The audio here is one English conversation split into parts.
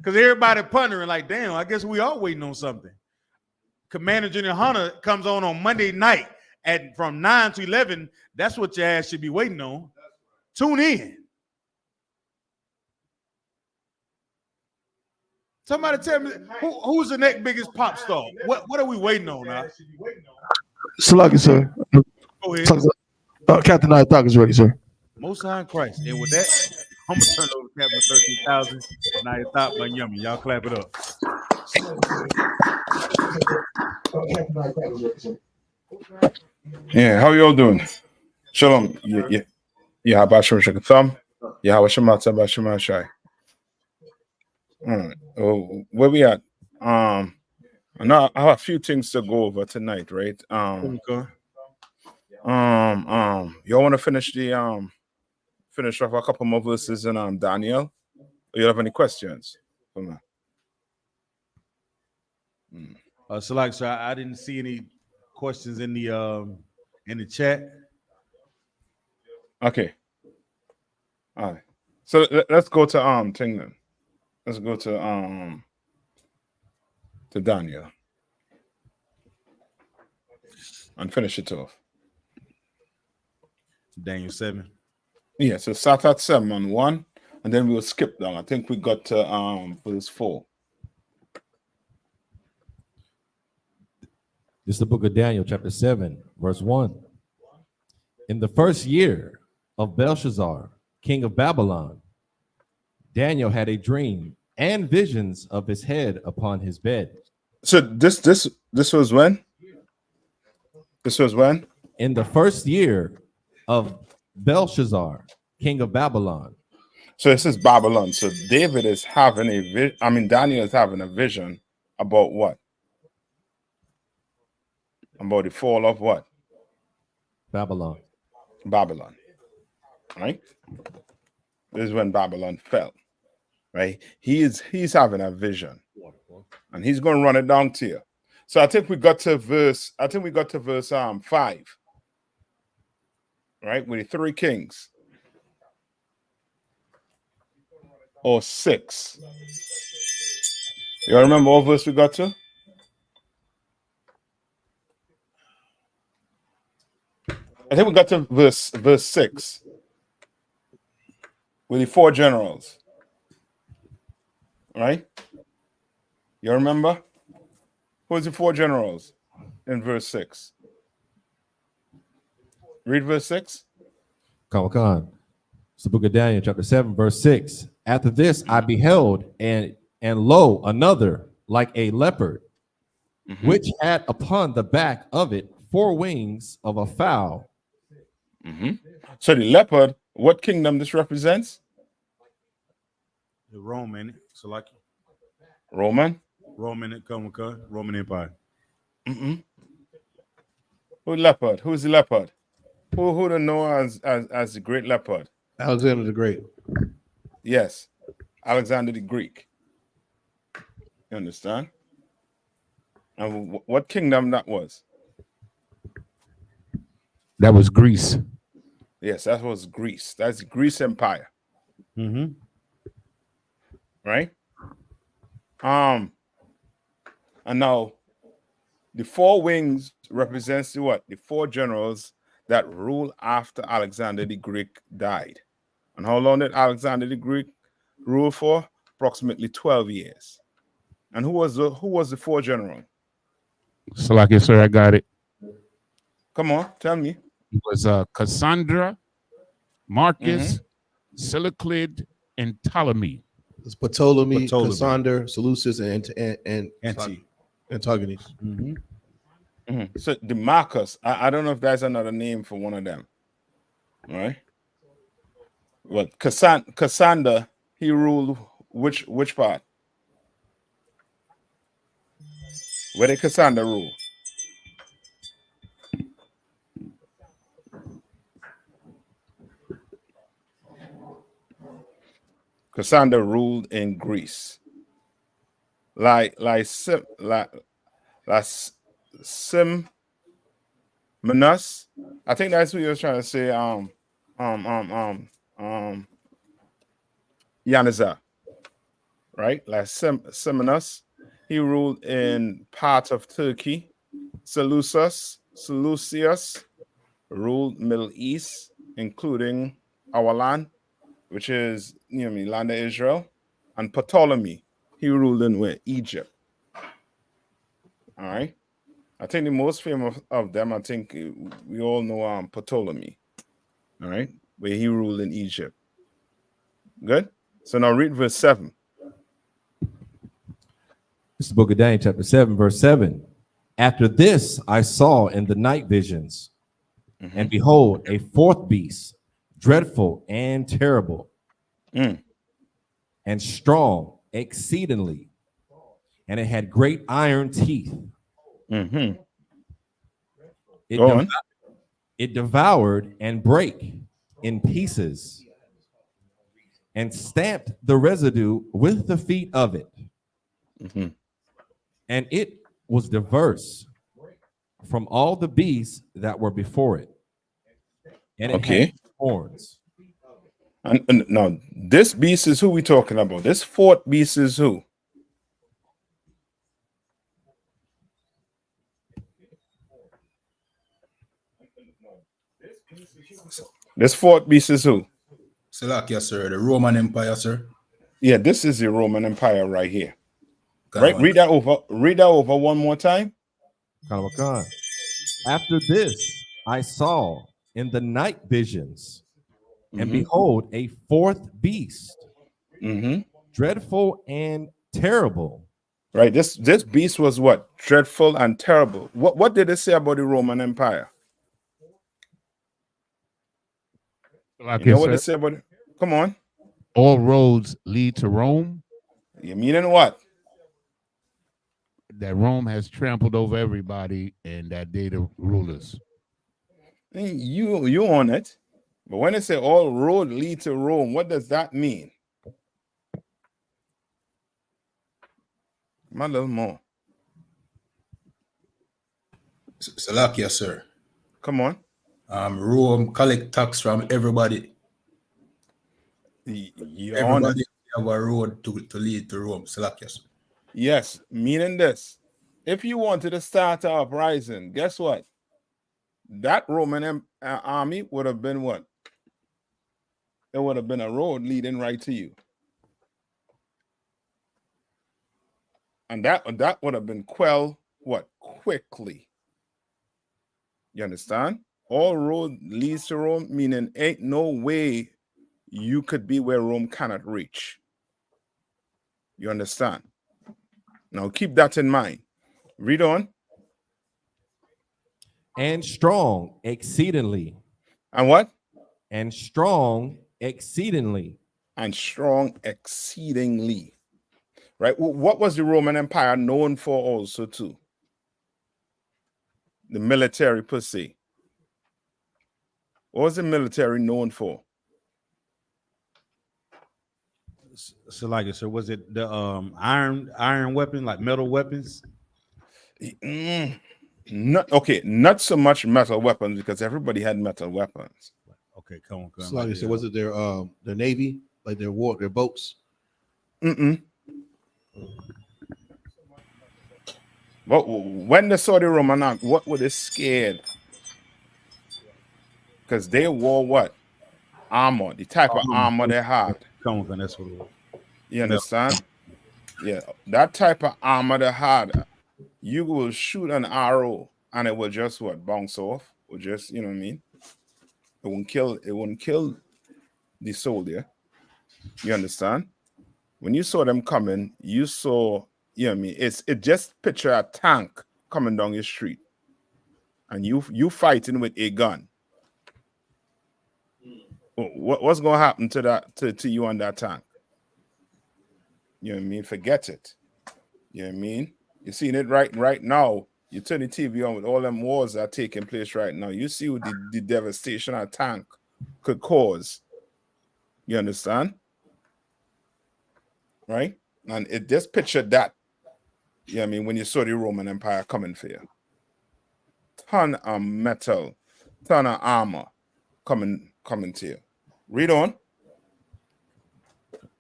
Because everybody pondering like, damn, I guess we all waiting on something. Commander Junior Hunter comes on Monday night at from 9 to 11. That's what your ass should be waiting on. Tune in. Somebody tell me who's the next biggest pop star? What are we waiting on now? Salaki, sir. Go ahead. Captain Nayathaq is ready, sir. Most High in Christ. And with that, I'm gonna turn it over to Captain 13,000. Nayathaq Banyami. Y'all clap it up. Yeah, how y'all doing? Shalom. Yeah, Bashar Shakatham. Yeah, Washamata Bashama Shai. Where we at? I know I have a few things to go over tonight, right? Okay. Y'all want to finish off a couple more verses in Daniel? Or you have any questions? Salak, so I didn't see any questions in the chat. Okay. All right. So let's go to thing then. Let's go to Daniel and finish it off. Daniel 7. Yeah, so start at 7 on 1, and then we'll skip down. I think we got to verse 4. This is the book of Daniel, chapter 7, verse 1. In the first year of Belshazzar, king of Babylon, Daniel had a dream and visions of his head upon his bed. So this was when? This was when? In the first year of Belshazzar, king of Babylon. So this is Babylon. So David is having Daniel is having a vision about what? About the fall of what? Babylon. Babylon. Right? This is when Babylon fell. Right? He's having a vision. And he's going to run it down to you. So I think we got to verse 5. Right? With the 3 kings. Or 6. You remember what verse we got to? I think we got to verse 6 with the 4 generals. Right? You remember? Who's the 4 generals in verse 6? Read verse 6. Come. It's the book of Daniel, chapter 7, verse 6. After this I beheld, and lo, another like a leopard, which had upon the back of it 4 wings of a fowl. So the leopard, what kingdom this represents? The Roman, so like Roman Empire. Who's leopard? Who's the leopard? Who do know as the great leopard? Alexander the Great. Yes, Alexander the Greek. You understand? And what kingdom that was? That was Greece. Yes, that was Greece. That's the Greece Empire. Right? And now the 4 wings represents the what? The 4 generals that ruled after Alexander the Greek died. And how long did Alexander the Greek rule for? Approximately 12 years. And who was the 4 general? So like sir, I got it. Come on, tell me. It was Cassandra, Marcus, Seleucid, and Ptolemy. It's Ptolemy, Cassander, Seleucus, and Antigonus. So the Marcus, I don't know if that's another name for one of them. All right. Well, Cassander, he ruled which part? Where did Cassander rule? Cassander ruled in Greece. Like Simmanus. I think that's what you were trying to say. Yanizar. right? Like Semenus, he ruled in part of Turkey. Seleucus ruled Middle East, including our land, which is land of Israel. And Ptolemy, he ruled in where? Egypt. All right. I think the most famous of them, I think we all know Ptolemy. All right, where he ruled in Egypt. Good. So now read verse 7. This is the book of Daniel, chapter 7, verse 7. After this, I saw in the night visions, and behold, a fourth beast, dreadful and terrible, and strong exceedingly, and it had great iron teeth. It devoured and brake in pieces, and stamped the residue with the feet of it. And it was diverse from all the beasts that were before it. And it had horns. And now this beast is who we talking about. This fourth beast is who? This fourth beast is who? Salakia, sir. The Roman Empire, sir. Yeah, this is the Roman Empire right here. Right, read that over. Read that over one more time. After this, I saw in the night visions, and behold, a fourth beast, dreadful and terrible. Right. This beast was what? Dreadful and terrible. What did it say about the Roman Empire? Like you know what they say about it? Come on. All roads lead to Rome. You meaning what? That Rome has trampled over everybody and that they the rulers. You on it. But when they say all road lead to Rome, what does that mean? A little more. Salakia, sir. Come on. Rome collect tax from everybody. Everybody have a road to lead to Rome. Salakia, sir. Yes, meaning this. If you wanted to start an uprising, guess what? That Roman army would have been what? It would have been a road leading right to you. And that would have been quelled, what? Quickly. You understand? All road leads to Rome, meaning ain't no way you could be where Rome cannot reach. You understand? Now keep that in mind. Read on. And strong exceedingly. And what? And strong exceedingly. And strong exceedingly. Right? What was the Roman Empire known for also too? The military per se. What was the military known for? So like it, sir, was it the iron weapon, like metal weapons? Not so much metal weapons, because everybody had metal weapons. Okay, come on. So like I said, was it their navy, like their boats? But when they saw the Roman army, what were they scared? Because they wore what? Armor, the type of armor they had. Come on, that's what it was. You understand? Yeah, that type of armor they had, you will shoot an arrow and it will just what? Bounce off. Or just, you know what I mean? It wouldn't kill the soldier. You understand? When you saw them coming, you saw, you know what I mean? It just picture a tank coming down your street. And you fighting with a gun. What's gonna happen to that to you on that tank? You know what I mean? Forget it. You know what I mean? You're seeing it right now. You turn the TV on with all them wars that are taking place right now. You see what the devastation a tank could cause. You understand? Right? And it just pictured that. You know what I mean? When you saw the Roman Empire coming for you. Ton of metal, ton of armor coming to you. Read on.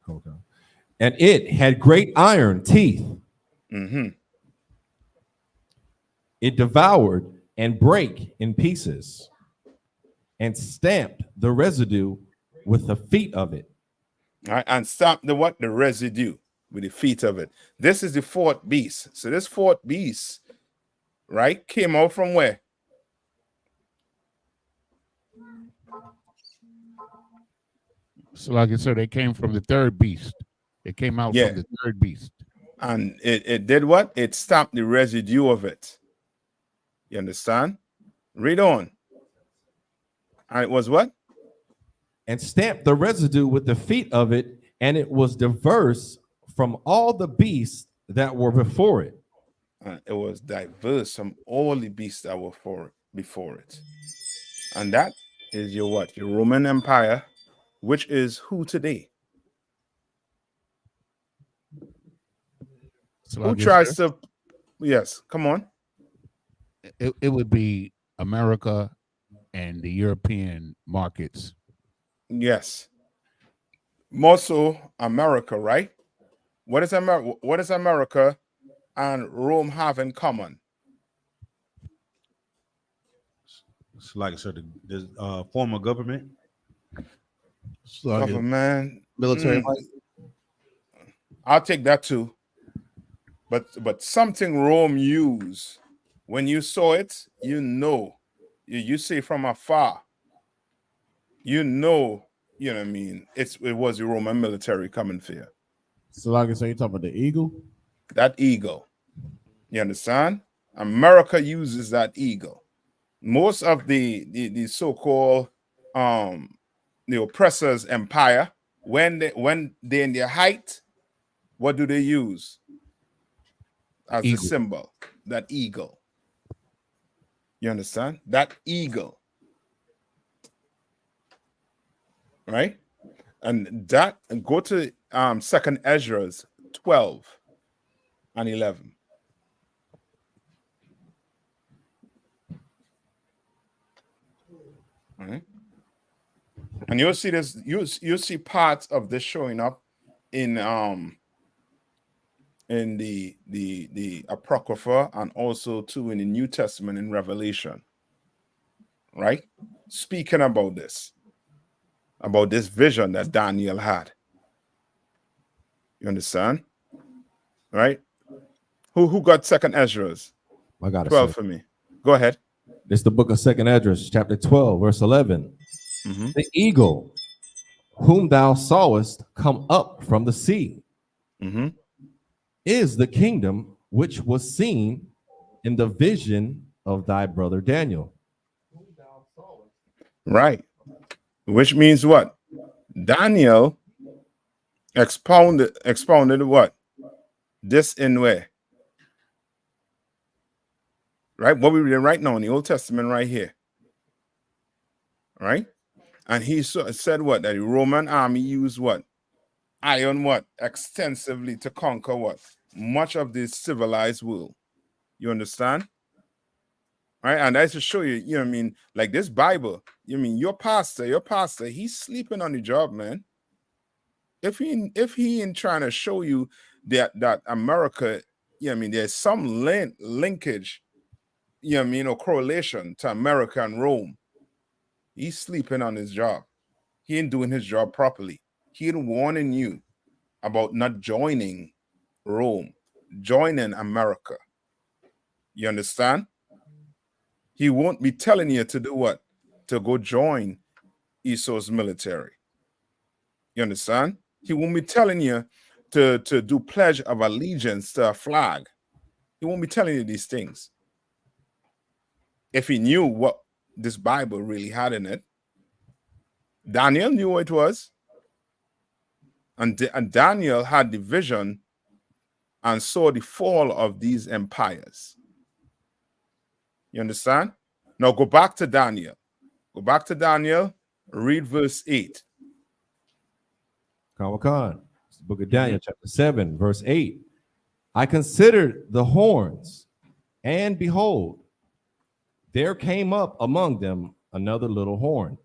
Okay. And it had great iron teeth. Mm-hmm. It devoured and brake in pieces and stamped the residue with the feet of it. All right, and stop the what? The residue with the feet of it. This is the fourth beast. So this fourth beast, right, came out from where? So, like I said, they came from the third beast. They came out Yeah. from the third beast. And it did what? It stamped the residue of it. You understand? Read on. And it was what? And stamped the residue with the feet of it, and it was diverse from all the beasts that were before it. And it was diverse from all the beasts that were before it. And that is your what? Your Roman Empire, which is who today? So Who like I tries said, to? Yes, come on. it would be America and the European markets. Yes. More so America, right? What is America? What does America and Rome have in common? It's like I said, the form of government. So like a Government. military Mm. might. I'll take that too. But something Rome used, when you saw it, you know, you see from afar, you know what I mean. It was the Roman military coming for you. So, like I say, you talking about the eagle? That eagle. You understand? America uses that eagle. Most of the so-called the oppressors' empire, when they're in their height, what do they use as Eagle. a symbol? That eagle. You understand? That eagle. Right? And that, go to Second Ezra's 12 and 11. All right. And you'll see this, you'll see parts of this showing up in the Apocrypha and also too in the New Testament in Revelation. Right? Speaking about this vision that Daniel had. You understand? Right? Who got Second Ezra's? I got 12 it. for me. Go ahead. It's the book of Second Esdras, chapter 12, verse 11. Mhm. The eagle whom thou sawest come up from the sea Mhm. is the kingdom which was seen in the vision of thy brother Daniel. Right. Which means what? Daniel expounded what? This in where? Right? What we read right now in the Old Testament right here. Right? And he said what? That the Roman army used what? Iron what? Extensively to conquer what? Much of the civilized world. You understand? Right? And that's to show you, you know what I mean? Like this Bible, you mean your pastor, he's sleeping on the job, man. If he ain't trying to show you that America, you know what I mean, there's some linkage, you know what I mean, or correlation to America and Rome, he's sleeping on his job. He ain't doing his job properly. He ain't warning you about not joining Rome, joining America. You understand? He won't be telling you to do what? To go join Esau's military. You understand? He won't be telling you to do pledge of allegiance to a flag. He won't be telling you these things. If he knew what this Bible really had in it, Daniel knew what it was. And Daniel had the vision and saw the fall of these empires. You understand? Now go back to Daniel. Go back to Daniel, read verse 8. Khan. It's the book of Daniel, chapter 7, verse 8. I considered the horns, and behold, there came up among them another little horn.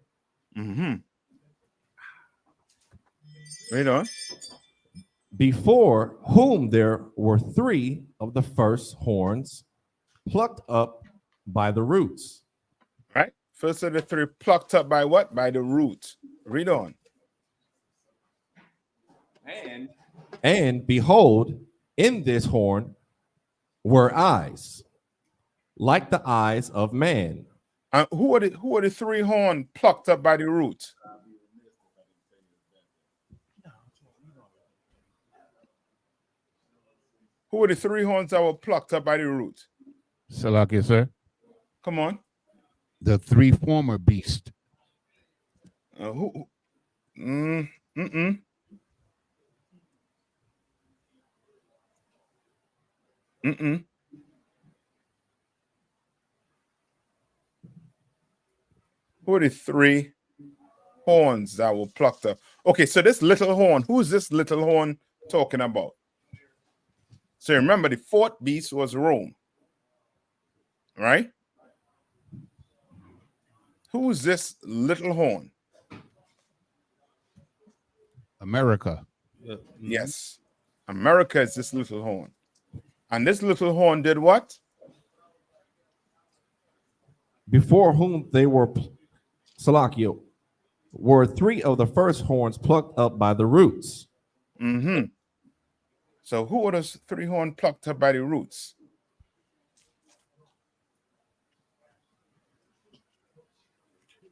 Read on. before whom there were 3 of the first horns plucked up by the roots. Right? First of the 3 plucked up by what? By the root. Read on. And behold, in this horn were eyes, like the eyes of man. And who are the 3 horns plucked up by the root? Who are the 3 horns that were plucked up by the root? Salakia, sir. Come on. The 3 former beasts. Who? Mm-mm. Mm-mm. Who are the 3 horns that were plucked up? Okay, so this little horn, who's this little horn talking about? So remember, the 4th beast was Rome, right? Who's this little horn? America. Yes, America is this little horn. And this little horn did what? Before whom they were, Salakia, were 3 of the first horns plucked up by the roots. Mm-hmm. So who are those 3 horns plucked up by the roots?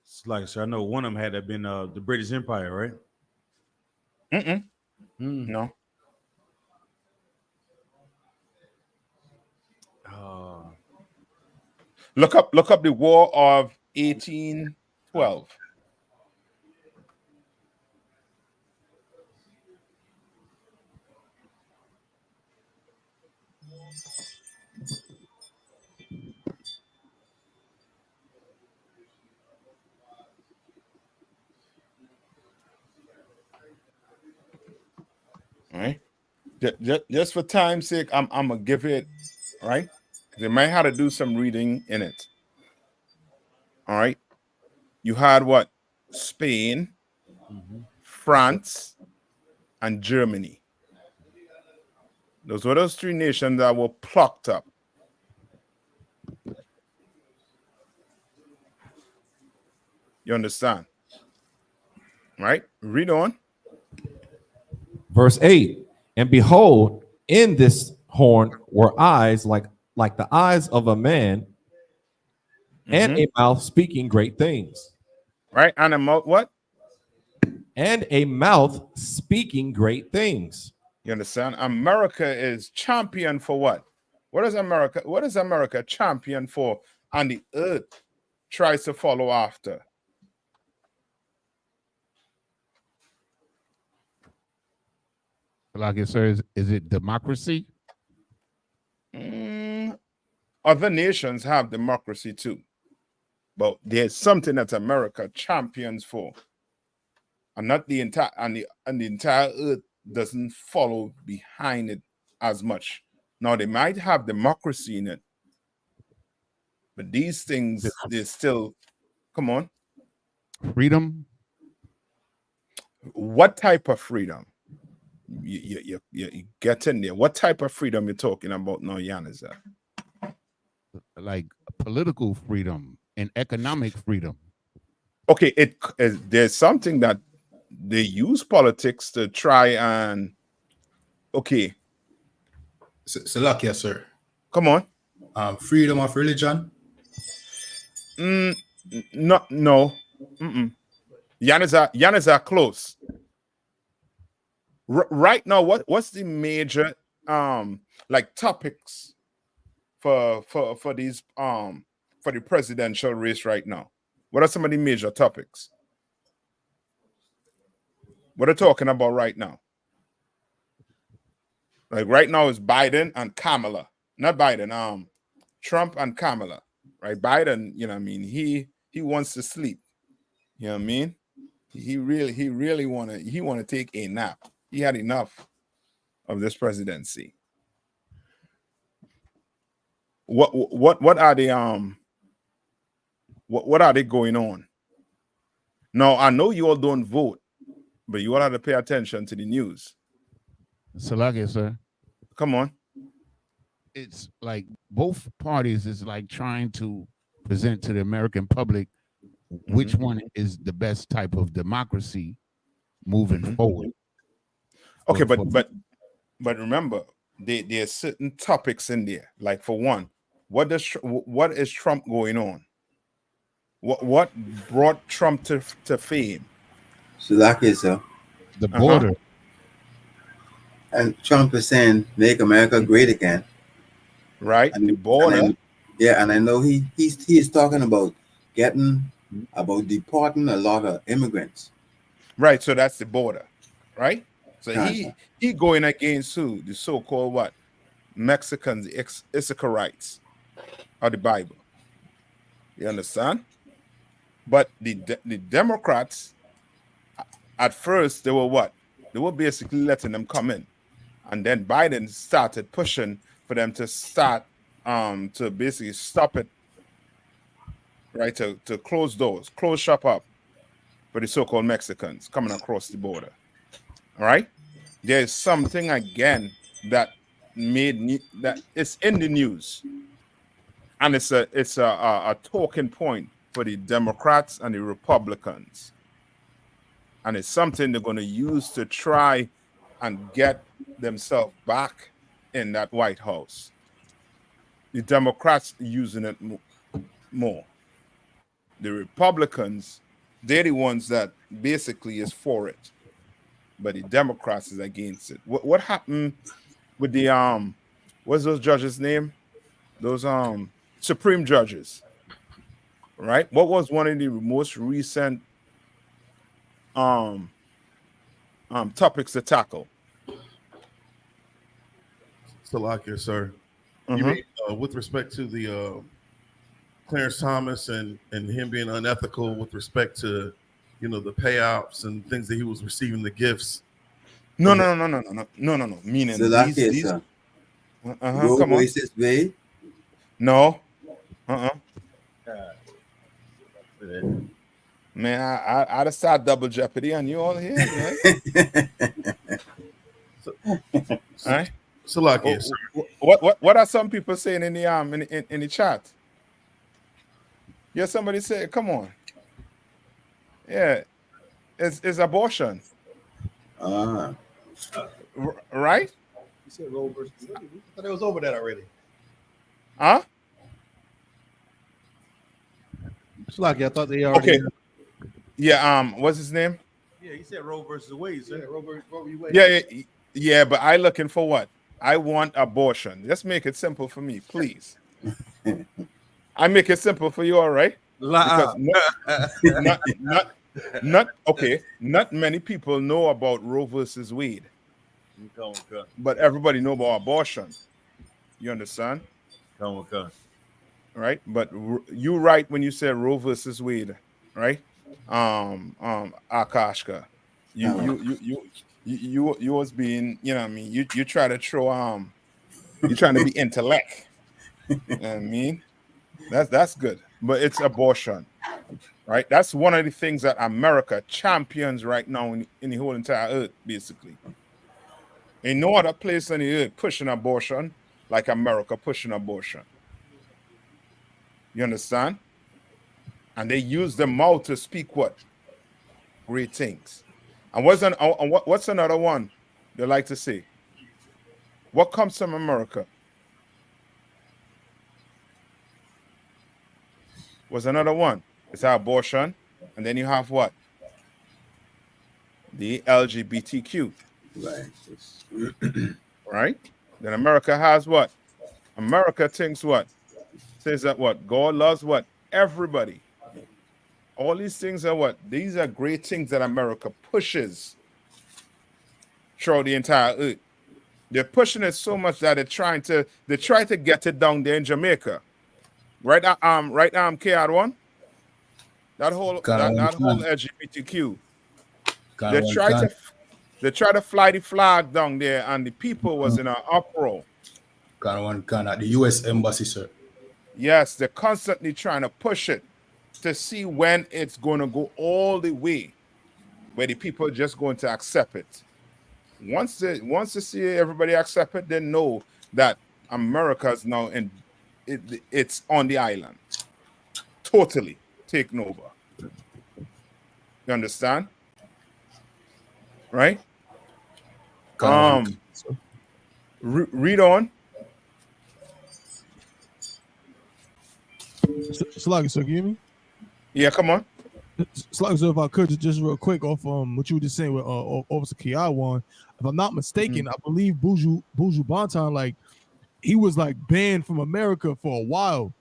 It's like, so I know one of them had to have been the British Empire, right? Mm-mm. Mm. No. Look up the War of 1812. All right. Just for time's sake, I'm gonna give it, right? They might have to do some reading in it. All right. You had what? Spain, France, and Germany. Those were those 3 nations that were plucked up. You understand? Right? Read on. Verse 8, and behold, in this horn were eyes like the eyes of a man, and a mouth speaking great things. Right? And a mouth, what? And a mouth speaking great things. You understand? America is champion for what? What is America champion for? And the earth tries to follow after. Salakia, sir, is it democracy? Other nations have democracy too. But there's something that America champions for. And not the entire and the entire earth doesn't follow behind it as much. Now they might have democracy in it, but these things they still come on. Freedom? What type of freedom? You get in there. What type of freedom you're talking about now, Yaniza? Like political freedom and economic freedom. Okay, there's something that they use politics to try and okay. Salakia, sir. Come on. Freedom of religion. No. Yaniza close. Right now, what's the major like topics for these for the presidential race right now? What are some of the major topics? What are talking about right now? Like right now is Biden and Kamala. Not Biden, Trump and Kamala. Right? Biden, you know what I mean, he wants to sleep. You know what I mean? He really wanna take a nap. He had enough of this presidency. What are they what are they going on? Now I know you all don't vote, but you all have to pay attention to the news. Salakia, sir. Come on. It's like both parties is like trying to present to the American public which one is the best type of democracy moving forward. Okay, For- but remember, there are certain topics in there. Like for one, what is Trump going on? What brought Trump to fame? Salakia, sir. the border. And Trump is saying, make America great again. Right, And, the border. and I know he's talking about deporting a lot of immigrants. Right, so that's the border, right? So Gotcha. he going against who? The so-called what? Mexicans, the Isupk rights of the Bible. You understand? But the Democrats, at first, they were what? They were basically letting them come in. And then Biden started pushing for them to start to basically stop it, right? To close doors, close shop up for the so-called Mexicans coming across the border. All right? There is something again that that it's in the news. And it's a talking point for the Democrats and the Republicans. And it's something they're going to use to try and get themselves back in that White House. The Democrats using it more. The Republicans, they're the ones that basically is for it. But the Democrats is against it. What happened with the what's those judges' name? Those Supreme judges, right? What was one of the most recent topics to tackle? Salakia, sir. You mean with respect to the Clarence Thomas and him being unethical with respect to, you know, the payouts and things that he was receiving, the gifts? No. Meaning Salakia, these sir. come on. Versus Wade? No. Man, I'd have started double jeopardy on you all here, man. All right. Salakia, sir. What are some people saying in the in the chat? Yeah, somebody said, come on. Yeah, it's abortion. Right? You said Roe versus Wade. I thought it was over that already. Huh? Salakia, I thought they already. Okay. Yeah, what's his name? Yeah, he said Roe versus Wade, sir. Roe versus Wade. Yeah, but I looking for what? I want abortion. Let's make it simple for me, please. I make it simple for you, all right? Because not many people know about Roe versus Wade. But everybody know about abortion. You understand? Right? But you right when you said Roe versus Wade, right? Akashka. You was being, you know what I mean? You try to throw you're trying to be intellect. You know what I mean? That's good. But it's abortion. Right? That's one of the things that America champions right now in the whole entire earth, basically. Ain't no other place on the earth pushing abortion like America pushing abortion. You understand? And they use the mouth to speak what? Great things. And what's another one they like to say? What comes from America? Was another one. It's abortion. And then you have what? The LGBTQ. Right. Right? Then America has what? America thinks what? Says that what? God loves what? Everybody. All these things are what? These are great things that America pushes throughout the entire earth. They're pushing it so much that they try to get it down there in Jamaica. Right? KR1? That whole LGBTQ. They try to fly the flag down there, and the people was in an uproar. At the U.S. Embassy, sir. Yes, they're constantly trying to push it to see when it's going to go all the way where the people are just going to accept it. Once they see everybody accept it, they know that America's now it's on the island, totally taken over. You understand? Right? Read on. Sluggy, so give me. Yeah, come on. Sluggy, so if I could just real quick off what you were just saying with Officer Kiawan, if I'm not mistaken, I believe Buju Banton, like he was like banned from America for a while.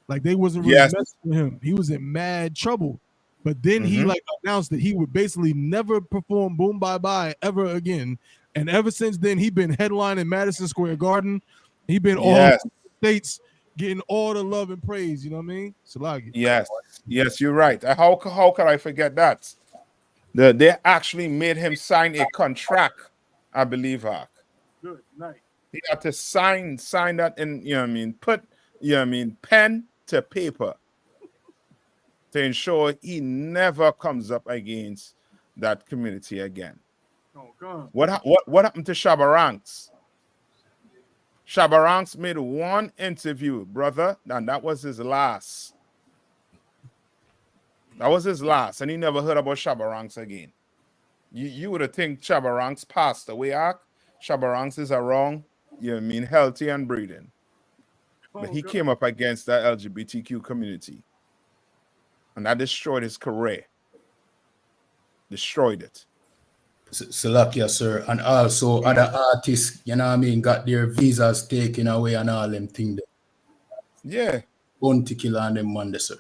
Like they wasn't really messing with him. He was in mad trouble. But then he like announced that he would basically never perform Boom Bye Bye ever again. And ever since then, he been headlining Madison Square Garden. He been all over the states getting all the love and praise. You know what I mean? Salagi. Yes, you're right. How could I forget that? They actually made him sign a contract, I believe, Hawk. Good night. He had to sign that in, you know what I mean, put, you know what I mean, pen to paper to ensure he never comes up against that community again. Oh, God. What happened to Shabba Ranks? Shabba Ranks made one interview, brother, and that was his last. That was his last, and he never heard about Shabba Ranks again. You would have think Shabba Ranks passed away, Ark. Shabba Ranks is around, you know what I mean, healthy and breathing. But he came up against that LGBTQ community. And that destroyed his career. Destroyed it. Salakia, sir. And also other artists, you know what I mean, got their visas taken away and all them things. Yeah. Bounty killer and them Monday, sir.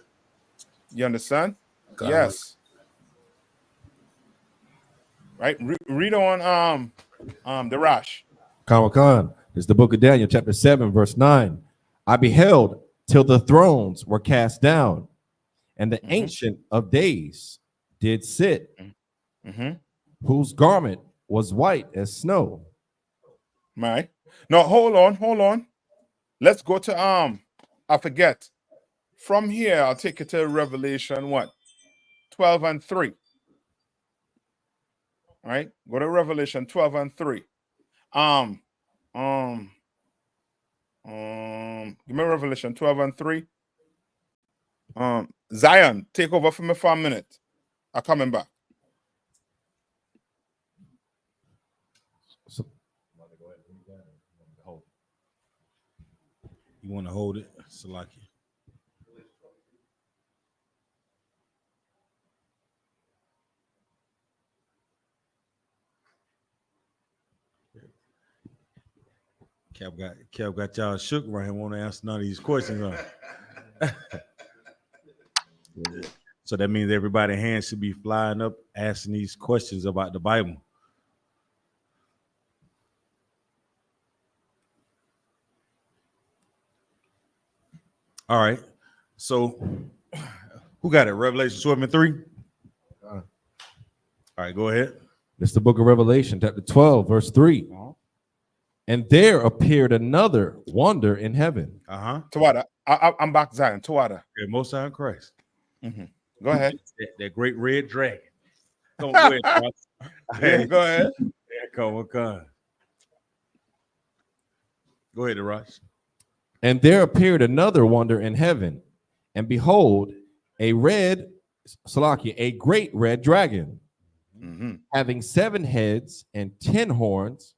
You understand? God, yes. Right. Read on the Rash. Khan. It's the book of Daniel, chapter 7, verse 9. I beheld till the thrones were cast down, and the ancient of days did sit, whose garment was white as snow. Right. No, hold on. Let's go to I forget. From here, I'll take it to Revelation 12 and 3. Right? Go to Revelation 12 and 3. Give me Revelation 12 and 3. Zion, take over for me for a minute. I'm coming back. You want to hold it, Salaki? Kev got y'all shook right here. Want to answer none of these questions. So that means everybody's hands should be flying up asking these questions about the Bible. All right. So who got it? Revelation 12 and 3? All right, go ahead. It's the book of Revelation, chapter 12, verse 3. And there appeared another wonder in heaven. Tawada. I'm back, Zion. Tawada. Okay, Most High Christ. Go ahead. That great red dragon. Come on, go ahead. Yeah, go ahead. Yeah, come on. Go ahead, Arash. And there appeared another wonder in heaven, and behold, a great red dragon, having 7 heads and 10 horns,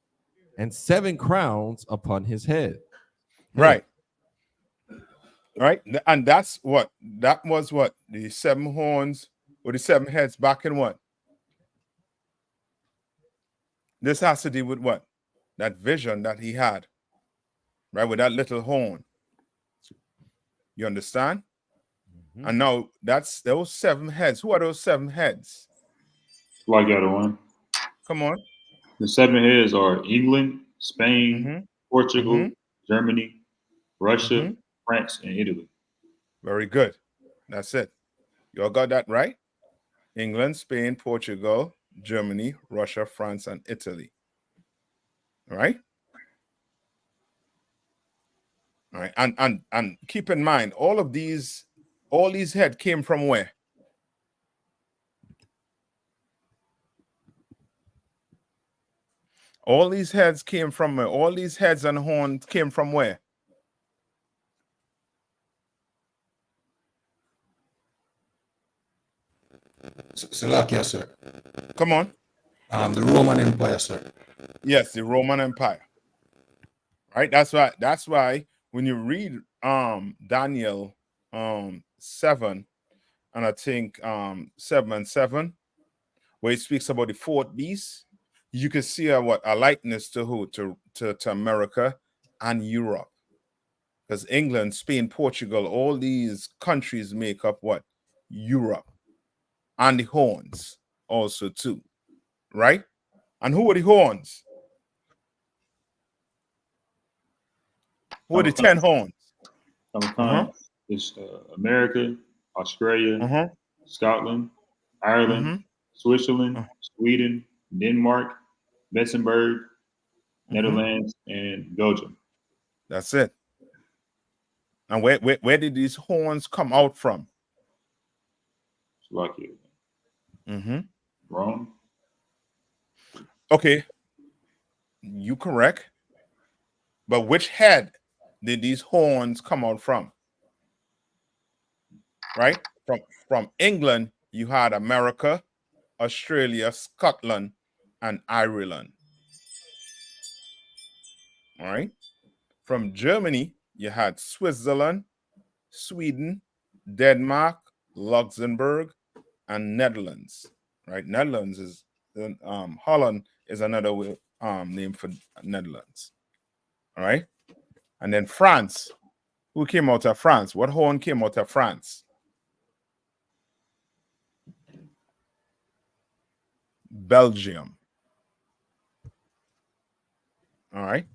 and 7 crowns upon his head. Right. And that was what? The 7 horns or the 7 heads back in what? This has to do with what? That vision that he had, right? With that little horn. You understand? And now that's those 7 heads. Who are those 7 heads? Well, I got one. Come on. The 7 heads are England, Spain, Portugal, Germany, Russia, France, and Italy. Very good. That's it. You all got that right? England, Spain, Portugal, Germany, Russia, France, and Italy. All right? All right. And keep in mind, all these heads came from where? All these heads came from where? All these heads and horns came from where? Salakia, sir. Come on. The Roman Empire, sir. Yes, the Roman Empire. Right? That's why when you read Daniel 7, and I think 7 and 7, where it speaks about the fourth beast, you can see a likeness to who? To America and Europe. Because England, Spain, Portugal, all these countries make up what? Europe. And the horns also too. Right? And who are the horns? Who are the 10 horns? It's America, Australia, Scotland, Ireland, Switzerland, Sweden, Denmark, Luxembourg, Netherlands, and Belgium. That's it. And where did these horns come out from? Slovakia. Rome. Okay. You correct. But which head did these horns come out from? Right? From England, you had America, Australia, Scotland, and Ireland. All right. From Germany, you had Switzerland, Sweden, Denmark, Luxembourg, and Netherlands. Right? Netherlands is Holland is another name for Netherlands. All right. And then France. Who came out of France? What horn came out of France? Belgium. All right.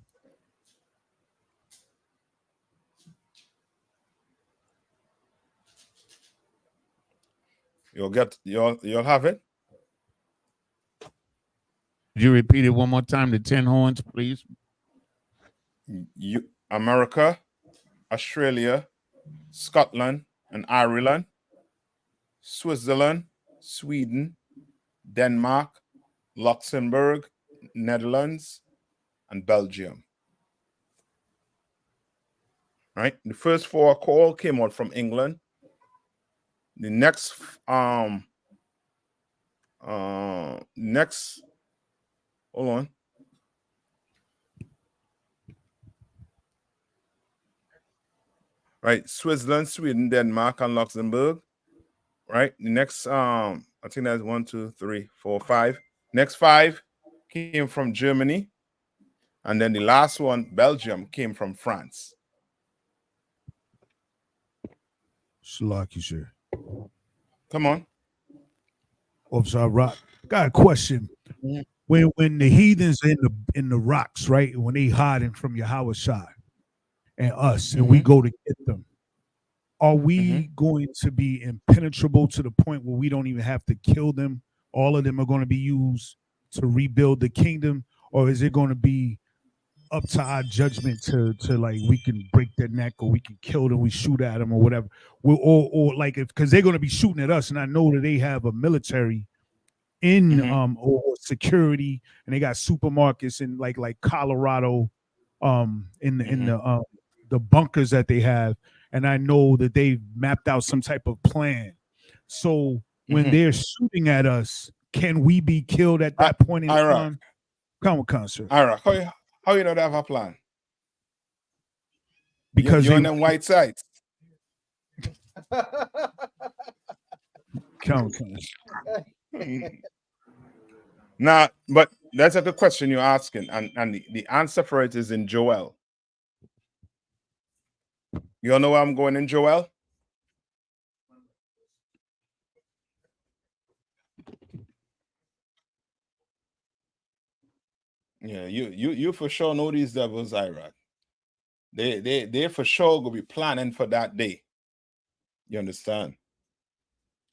You'll have it. Could you repeat it one more time? The 10 horns, please. America, Australia, Scotland, and Ireland, Switzerland, Sweden, Denmark, Luxembourg, Netherlands, and Belgium. Right? The first 4 all came out from England. The next hold on. Right, Switzerland, Sweden, Denmark, and Luxembourg. Right, the next I think that's 1, 2, 3, 4, 5. Next 5 came from Germany, and then the last one, Belgium, came from France. Salaki, sir. Come on. Officer Rock. Got a question. When the heathens in the rocks, right? When they hiding from Yahweh Shai and us, and we go to get them, are we going to be impenetrable to the point where we don't even have to kill them? All of them are going to be used to rebuild the kingdom, or is it going to be up to our judgment to like we can break their neck or we can kill them, we shoot at them or whatever, or like if because they're going to be shooting at us, and I know that they have a military in or security, and they got supermarkets in like Colorado, in the bunkers that they have, and I know that they've mapped out some type of plan. So when they're shooting at us, can we be killed at that point in time? Come on, concert. Iraq, how you don't have a plan? Because you're on them white sides. Come. Now, but that's a good question you're asking, and the answer for it is in Joel. You all know where I'm going in Joel? Yeah, you for sure know these devils, Iraq. They for sure gonna be planning for that day. You understand?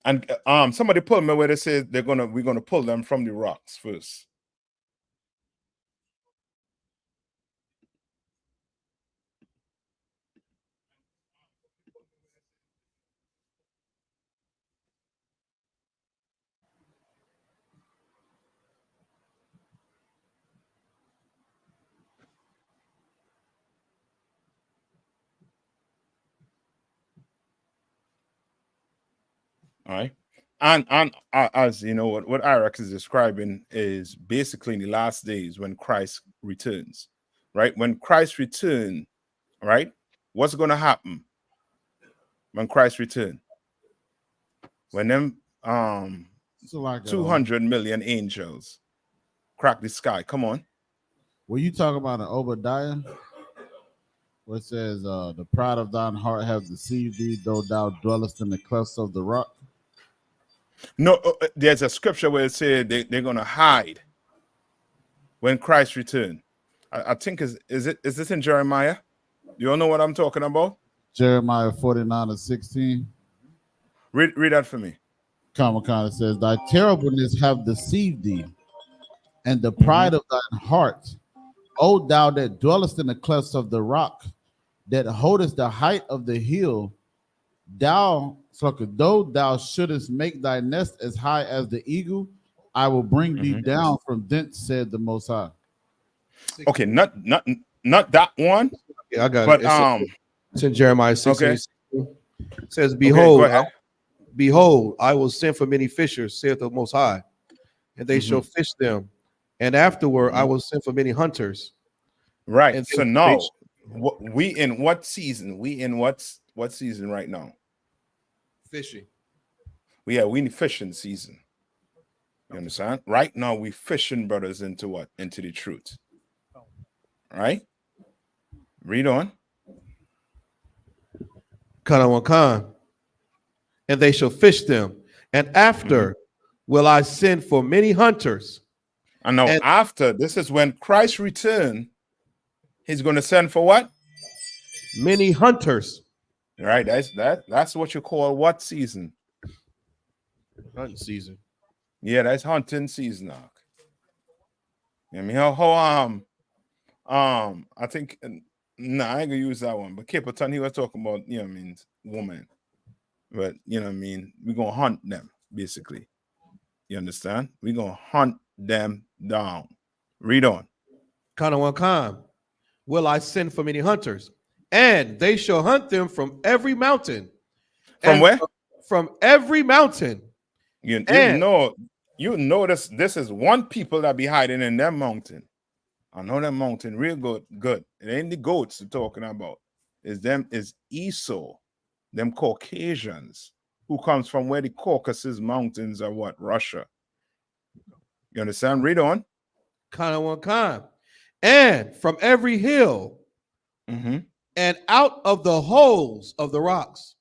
And somebody pulled me where they say we're gonna pull them from the rocks first. All right. And as you know, what Iraq is describing is basically in the last days when Christ returns, right? When Christ returns, right? What's going to happen when Christ returns? When them So like 200 million angels crack the sky. Come on. when you talk about an Obadiah, where it says, the pride of thine heart have deceived thee, though thou dwellest in the clefts of the rock. No, there's a scripture where it says they're going to hide when Christ returns. I think is this in Jeremiah? You all know what I'm talking about? Jeremiah 49:16. Read that for me. Comic-Con says, thy terribleness have deceived thee, and the pride of thine heart, O thou that dwellest in the clefts of the rock, that holdest the height of the hill, though thou shouldest make thy nest as high as the eagle, I will bring thee down from thence, said the Most High. Okay, not that one. Yeah, I got but, it. It's in Jeremiah 16. Okay. It says, Okay, Behold, go ahead. behold, I will send for many fishers, saith the Most High, and they shall fish them. And afterward, I will send for many hunters. Right. And So now, we in what season? We in what season right now? fishing. We in the fishing season. You understand? Right now, we fishing brothers into what? Into the truth. Right? Read on. Kanawakan. And they shall fish them. And after will I send for many hunters. And now after, this is when Christ return, he's going to send for what? Many hunters. Right. That's what you call what season? Hunting season. Yeah, that's hunting season now. You know what I mean? I think I ain't gonna use that one, but Capleton, he was talking about, you know what I mean, woman. But you know what I mean, we're gonna hunt them, basically. You understand? We're gonna hunt them down. Read on. Kanawakan. Will I send for many hunters, and they shall hunt them from every mountain. From where? From every mountain. You notice this is one people that be hiding in that mountain. I know that mountain real good. It ain't the goats you're talking about. Is Esau, them Caucasians who comes from where the Caucasus Mountains are what? Russia. You understand? Read on. Kanawakan. And from every hill and out of the holes of the rocks.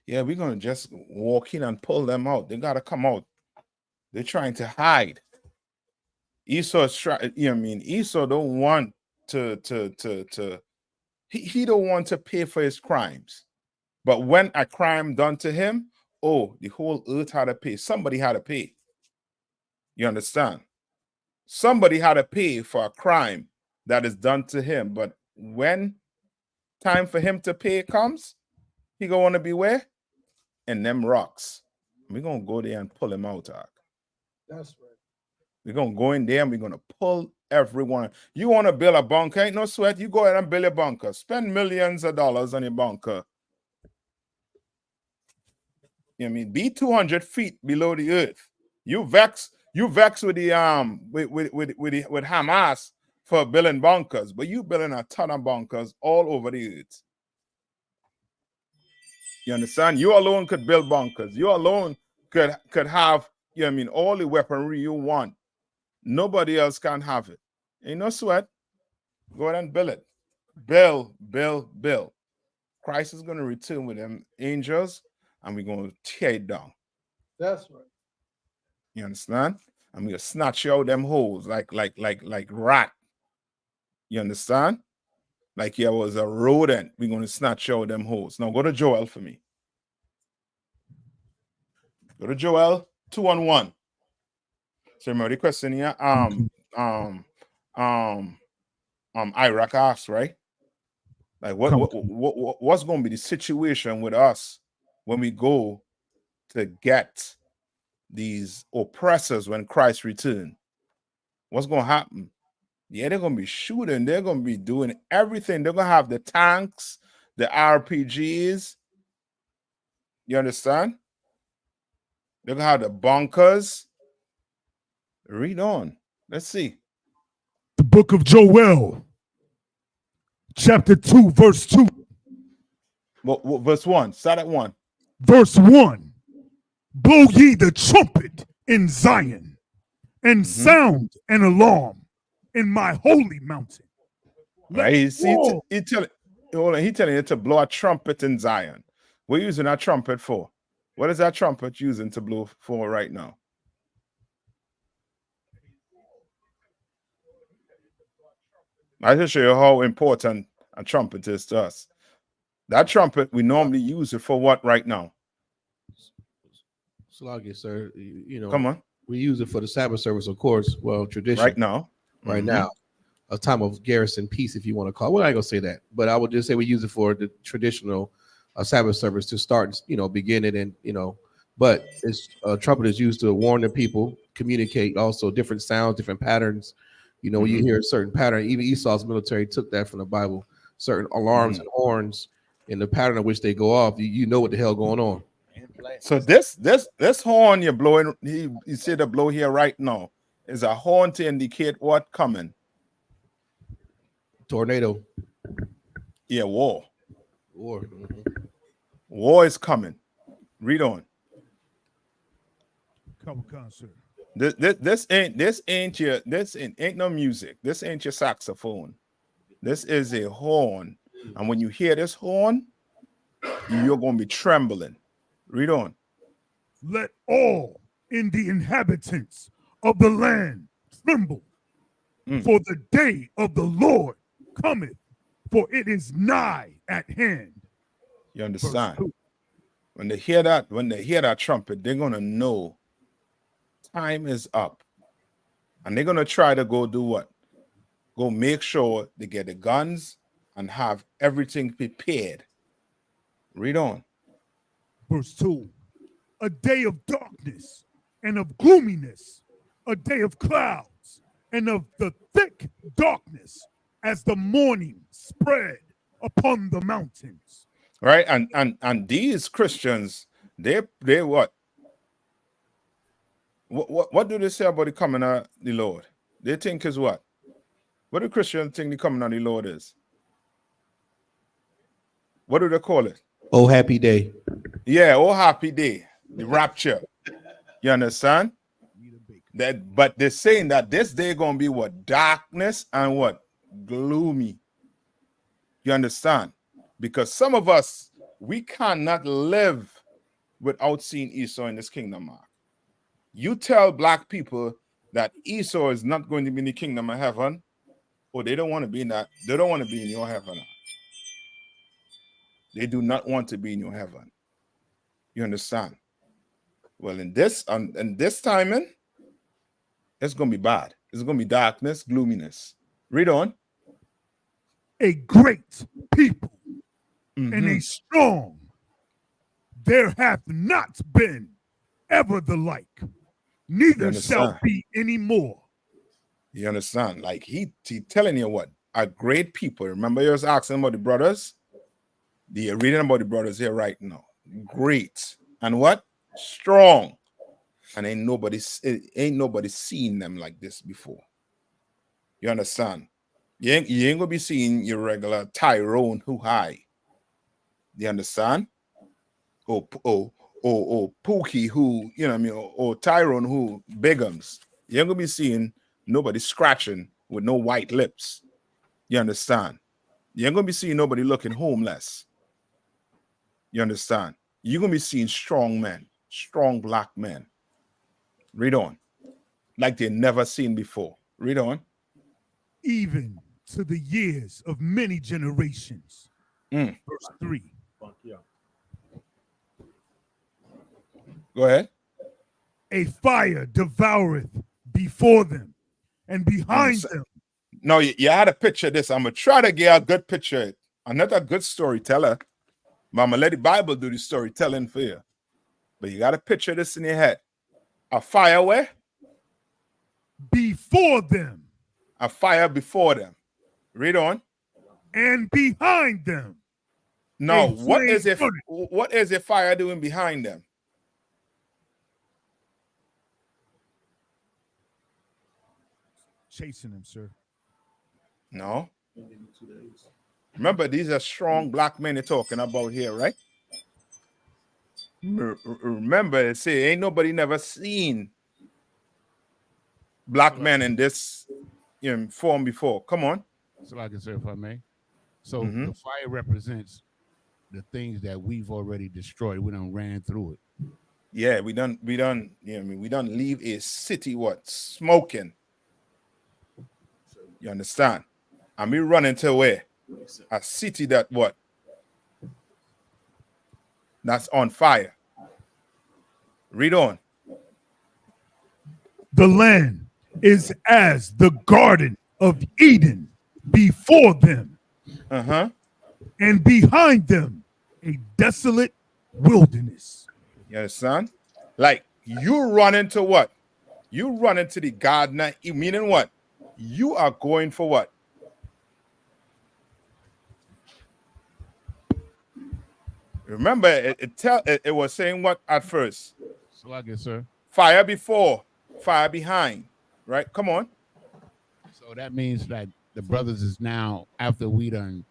Yeah, we're gonna just walk in and pull them out. They gotta come out. They're trying to hide. Esau's trying, you know what I mean? Esau don't want he don't want to pay for his crimes. But when a crime done to him, the whole earth had to pay. Somebody had to pay. You understand? Somebody had to pay for a crime that is done to him. But when time for him to pay comes, he gonna want to be where? In them rocks. We're gonna go there and pull him out. That's right. We're gonna go in there and we're gonna pull everyone. You want to build a bunker? Ain't no sweat. You go ahead and build a bunker. Spend millions of dollars on your bunker. You know what I mean? Be 200 feet below the earth. You vex with the with Hamas for building bunkers, but you building a ton of bunkers all over the earth. You understand? You alone could build bunkers. You alone could have, you know what I mean, all the weaponry you want. Nobody else can have it. Ain't no sweat. Go ahead and build it. Build. Christ is going to return with them angels, and we're going to tear it down. That's right. You understand? And we're going to snatch out them holes like rat. You understand? Like you was a rodent. We're going to snatch out them holes. Now go to Joel for me. Go to Joel 2:1. So remember the question here. Iraq asked, right? Like what's going to be the situation with us when we go to get these oppressors when Christ return? What's going to happen? Yeah, they're going to be shooting. They're going to be doing everything. They're going to have the tanks, the RPGs. You understand? They're gonna have the bunkers. Read on. Let's see. The book of Joel, chapter 2, verse 2. What verse 1? Start at 1. Verse 1. Blow ye the trumpet in Zion, and sound an alarm in my holy mountain. Right? He telling you to blow a trumpet in Zion. We're using our trumpet for. What is that trumpet using to blow for right now? I just show you how important a trumpet is to us. That trumpet, we normally use it for what right now? Sluggy, sir. You know, come on. We use it for the Sabbath service, of course. Well, tradition. Right now. Right now. A time of garrison peace, if you want to call it. Well, I ain't gonna say that, but I would just say we use it for the traditional Sabbath service to start, begin it, and but it's trumpet is used to warn the people, communicate, also different sounds, different patterns. When you hear a certain pattern, even Esau's military took that from the Bible, certain alarms and horns, in the pattern of which they go off, you know what the hell going on. So this horn you're blowing, you see the blow here right now, is a horn to indicate what coming. Tornado. Yeah, war. War. War is coming. Read on. This ain't no music. This ain't your saxophone. This is a horn. And when you hear this horn, you're gonna be trembling. Read on. Let all in the inhabitants of the land tremble, for the day of the Lord cometh, for it is nigh at hand. You understand? When they hear that trumpet, they're gonna know time is up. And they're gonna try to go do what? Go make sure they get the guns and have everything prepared. Read on. Verse 2. A day of darkness and of gloominess, a day of clouds and of the thick darkness, as the morning spread upon the mountains. Right, and these Christians, they what do they say about the coming of the Lord? They think is what? What do Christians think the coming of the Lord is? What do they call it? Oh, happy day. Yeah, oh, happy day. The rapture. You understand? But they're saying that this day gonna be what? Darkness and what? Gloomy. You understand? Because some of us, we cannot live without seeing Esau in this kingdom, Mark. You tell black people that Esau is not going to be in the kingdom of heaven, or they don't want to be in that. They don't want to be in your heaven. They do not want to be in your heaven. You understand? Well, in this timing, it's going to be bad. It's going to be darkness, gloominess. Read on. A great people and a strong, there hath not been ever the like, neither shall be any more. You understand? Like he telling you what? A great people. Remember you was asking about the brothers? You're reading about the brothers here right now. Great. And what? Strong. And ain't nobody seen them like this before. You understand? You ain't gonna be seeing your regular Tyrone who high. You understand? Or Pookie who, you know what I mean, or Tyrone who bigums. You ain't gonna be seeing nobody scratching with no white lips. You understand? You ain't gonna be seeing nobody looking homeless. You understand? You're gonna be seeing strong men, strong black men. Read on. Like they never seen before. Read on. Even to the years of many generations. Verse 3. Go ahead. A fire devoureth before them, and behind them. No, you had a picture of this. I'm going to try to get a good picture. I'm not a good storyteller, but I'm going to let the Bible do the storytelling for you. But you got to picture this in your head. A fire where? Before them. A fire before them. Read on. And behind them. No, what is a fire doing behind them? chasing him, sir. No. Remember, these are strong black men you're talking about here, right? Remember, it say ain't nobody never seen black men in this form before. Come on. So, like I said, if I may. So Mm-hmm. the fire represents the things that we've already destroyed. We done ran through it. Yeah, we done, you know what I mean? We done leave a city what? Smoking. You understand? And we run into where? A city that what? That's on fire. Read on. The land is as the Garden of Eden before them, and behind them a desolate wilderness. You understand? Like you run into what? You run into the garden, meaning what? You are going for what? Remember, it was saying what at first? So like it, sir. Fire before, fire behind. Right? Come on. So that means that the brothers is now, after we done,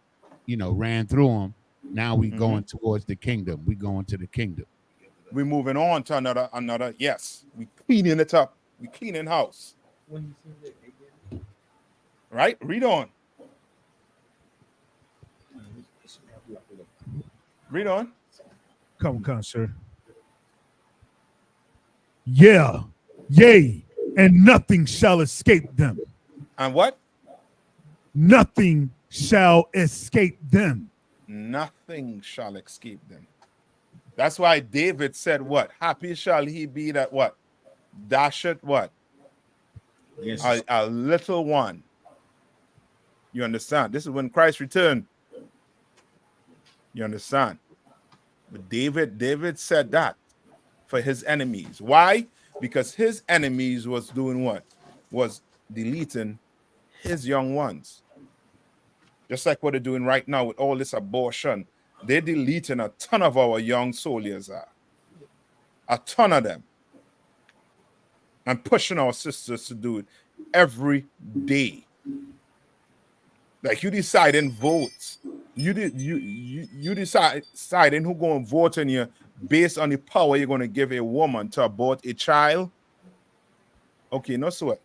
ran through them, now we going towards the kingdom. We going to the kingdom. We're moving on to another. Yes, we cleaning it up. We cleaning house. Right? Read on. Read on. Come on, sir. Yeah, yea, and nothing shall escape them. And what? Nothing shall escape them. Nothing shall escape them. That's why David said what? Happy shall he be that what? Dasheth what? Yes. A little one. You understand? This is when Christ returned. You understand? But David said that for his enemies. Why? Because his enemies was doing what? Was deleting his young ones. Just like what they're doing right now with all this abortion. They're deleting a ton of our young soldiers. A ton of them. And pushing our sisters to do it every day. Like you deciding votes. You deciding who going to vote on you based on the power you're going to give a woman to abort a child. Okay, no sweat.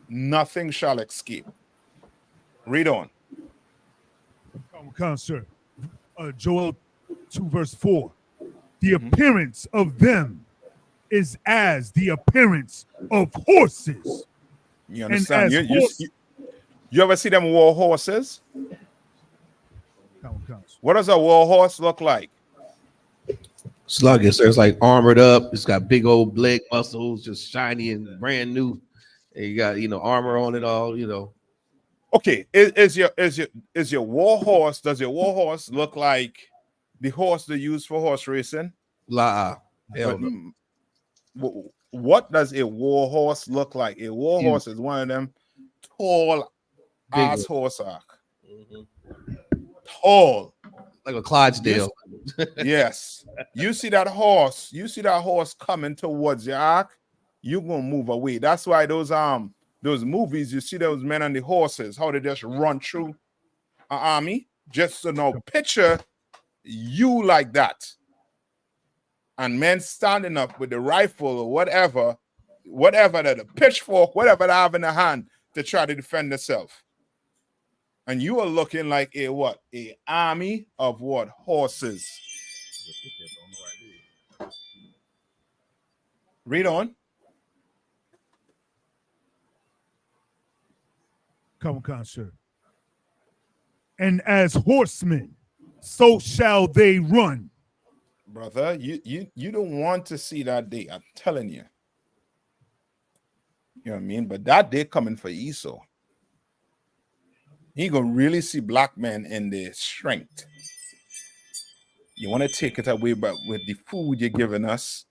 Nothing shall escape. Read on. Come, sir. Joel 2 verse 4. The appearance of them is as the appearance of horses. You understand? You ever see them war horses? What does a war horse look like? Sluggish. There's like armored up. It's got big old leg muscles, just shiny and brand new. And you got armor on it all. Okay, is your war horse? Does your war horse look like the horse they use for horse racing? Hell no. What does a war horse look like? A war horse is one of them tall ass horse. Tall, like a Clydesdale. Yes. You see that horse coming towards your ark, you're gonna move away. That's why those movies, you see those men on the horses, how they just run through an army. Just to know, picture you like that. And men standing up with the rifle or whatever the pitchfork, whatever they have in the hand to try to defend themselves. And you are looking like a what? A army of what? Horses. Read on. Come on, sir. And as horsemen, so shall they run. Brother, you don't want to see that day. I'm telling you. You know what I mean? But that day coming for Esau. He gonna really see black men in their strength. You want to take it away, but with the food you're giving us,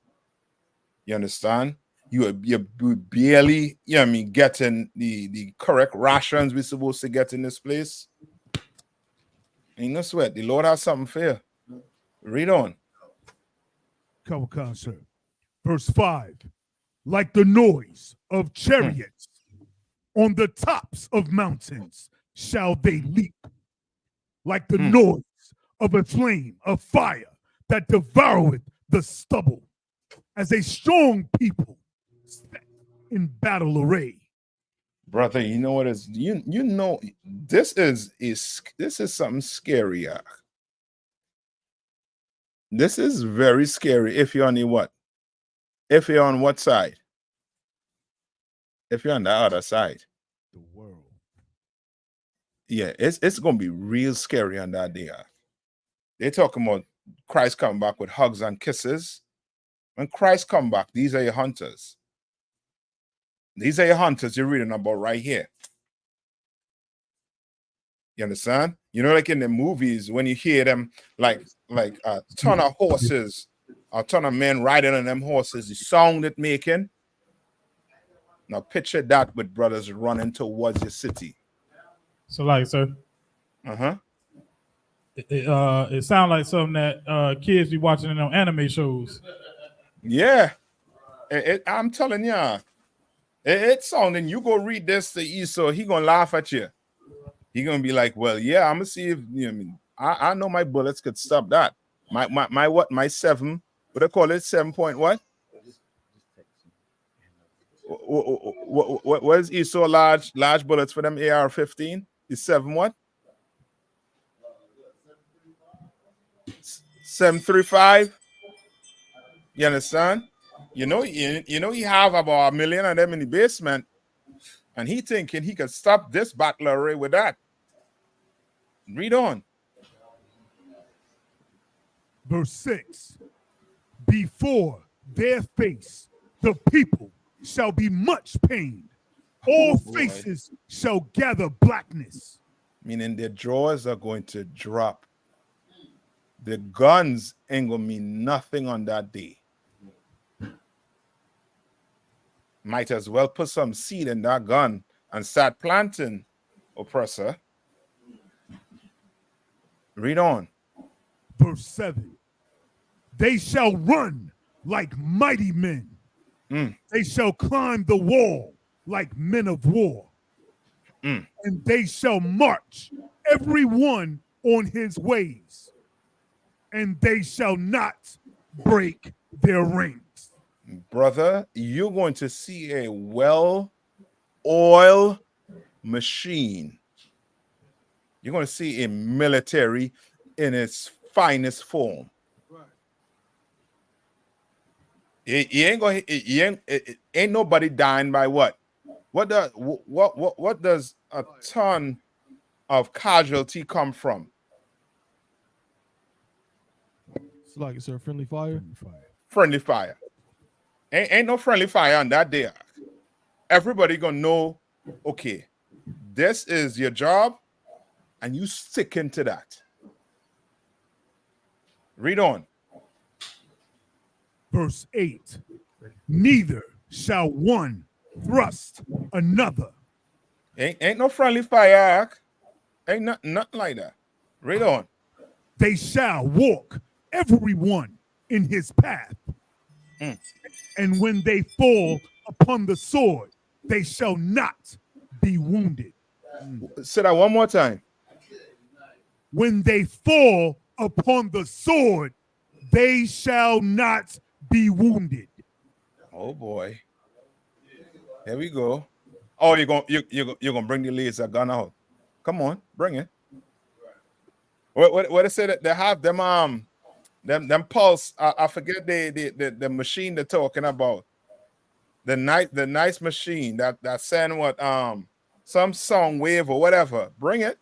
you understand? You barely, getting the correct rations we're supposed to get in this place. Ain't no sweat. The Lord has something for you. Read on. Come on, sir. Verse 5. Like the noise of chariots On the tops of mountains shall they leap, like the noise of a flame of fire that devoureth the stubble, as a strong people set in battle array. Brother, you know what is you know this is something scary. This is very scary if you're on the what? If you're on what side? If you're on the other side. The world. Yeah, it's gonna be real scary on that day. They're talking about Christ coming back with hugs and kisses. When Christ come back, these are your hunters. These are your hunters you're reading about right here. You understand? You know, like in the movies, when you hear them, like a ton of horses, a ton of men riding on them horses, the sound it making. Now picture that with brothers running towards your city. So, like, sir. Uh-huh. It sounds like something that kids be watching in on anime shows. Yeah. I'm telling you, it's sounding. You go read this to Esau, he gonna laugh at you. He gonna be like, well, yeah, I'm gonna see if I know my bullets could stop that. My 7, what they call it, 7 point what? What is Esau large bullets for them AR-15? Is 7 what? 7.35. You understand? You know he have about 1 million of them in the basement, and he thinking he could stop this battle array with that. Read on. Verse 6. Before their face, the people shall be much pained. All faces shall gather blackness. Meaning their jaws are going to drop. The guns ain't gonna mean nothing on that day. Might as well put some seed in that gun and start planting, oppressor. Read on. Verse 7. They shall run like mighty men. They shall climb the wall like men of war. And they shall march every one on his ways. And they shall not break their ranks. Brother, you're going to see a well-oiled machine. You're going to see a military in its finest form. Ain't nobody dying by what? What does a ton of casualty come from? It's like, sir, friendly fire. Friendly fire. Ain't no friendly fire on that day. Everybody gonna know, okay, this is your job, and you stick into that. Read on. Verse 8. Neither shall one thrust another. Ain't no friendly fire. Ain't nothing like that. Read on. They shall walk everyone in his path. And when they fall upon the sword, they shall not be wounded. Say that one more time. When they fall upon the sword, they shall not be wounded. Oh boy. Here we go. Oh, you're gonna bring the laser gun out. Come on, bring it. What they say that they have them pulse. I forget the machine they're talking about. The nice machine that send what some sound wave or whatever. Bring it.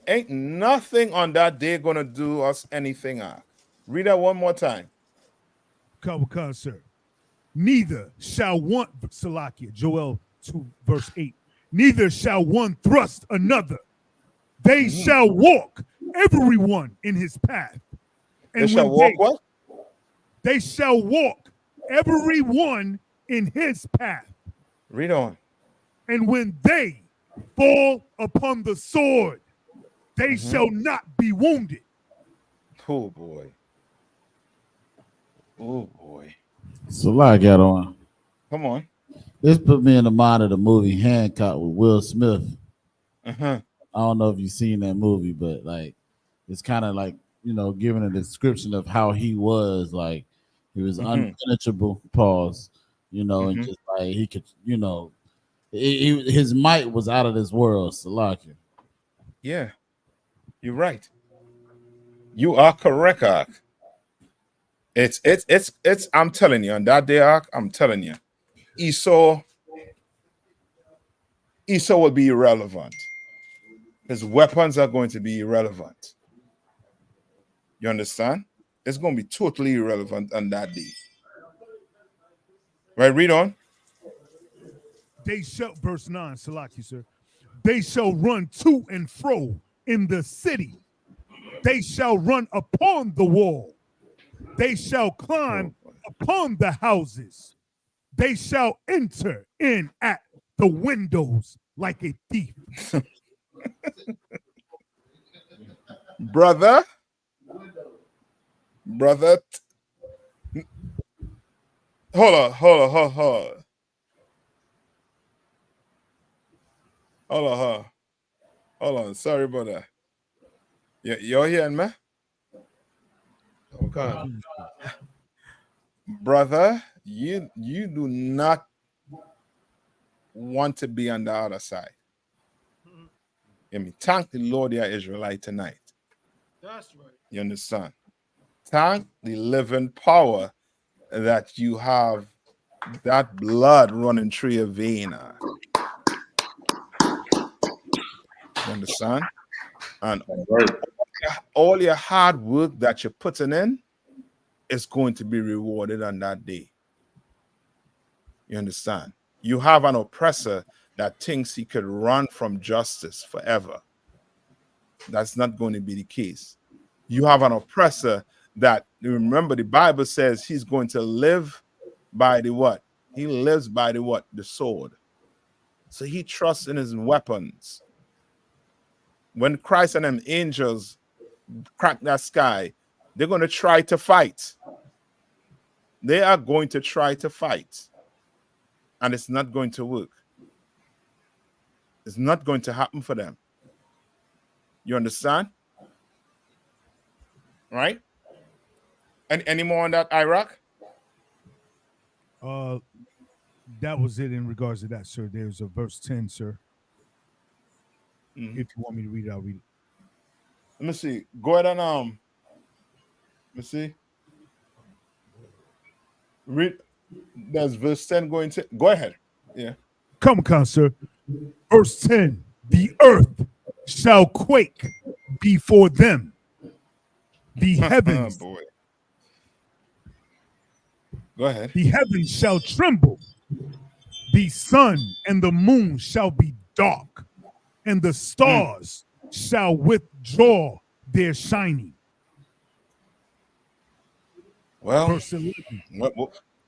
Ain't nothing on that day gonna do us anything. Read that one more time. Come, sir. Neither shall one, Salakia, Joel 2, verse 8. Neither shall one thrust another. They shall walk everyone in his path. And they shall walk what? They shall walk everyone in his path. Read on. And when they fall upon the sword, they shall not be wounded. Oh boy. Oh boy. So I got on. Come on. This put me in the mind of the movie Hancock with Will Smith. Uh-huh. I don't know if you've seen that movie, but like it's kind of like, you know, giving a description of how he was. Like he was unpenetrable, pause, you know, and just like he could, you know, his might was out of this world. Salakia. Yeah, you're right. You are correct, Ark. It's I'm telling you, on that day, Ark, I'm telling you, Esau will be irrelevant. His weapons are going to be irrelevant. You understand? It's going to be totally irrelevant on that day. Right, read on. They shall, verse 9, Salaki, sir. They shall run to and fro in the city. They shall run upon the wall. They shall climb upon the houses. They shall enter in at the windows like a thief. Brother. Hold on. Sorry about that. You're hearing me? Okay. Brother, you do not want to be on the other side. I mean, thank the Lord you are Israelite tonight. That's right. You understand? Thank the living power that you have that blood running through your vein. You understand? And all your hard work that you're putting in is going to be rewarded on that day. You understand? You have an oppressor that thinks he could run from justice forever. That's not going to be the case. You have an oppressor that, remember, the Bible says he's going to live by the what? He lives by the what? The sword. So he trusts in his weapons. When Christ and them angels crack that sky, they're going to try to fight. They are going to try to fight. And it's not going to work. It's not going to happen for them. You understand? Right? And any more on that, Iraq? That was it in regards to that, sir. There's a verse 10, sir. If you want me to read it, I'll read it. Let me see. Go ahead and let me see. Read. There's verse 10 going to go ahead. Yeah. Come, sir. Verse 10. The earth shall quake before them. The heavens. Oh, boy. Go ahead. The heavens shall tremble. The sun and the moon shall be dark, and the stars shall withdraw their shining. Well, verse 11.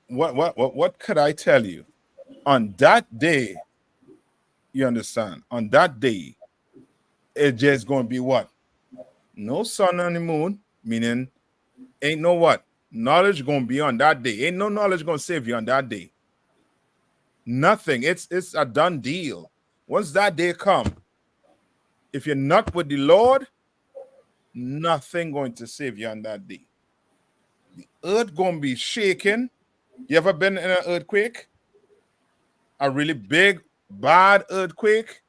What could I tell you? On that day, you understand? On that day, it's just going to be what? No sun on the moon, meaning ain't no what? Knowledge going to be on that day. Ain't no knowledge going to save you on that day. Nothing. It's a done deal. Once that day come, if you're not with the Lord, nothing going to save you on that day. The earth going to be shaking. You ever been in an earthquake? A really big, bad earthquake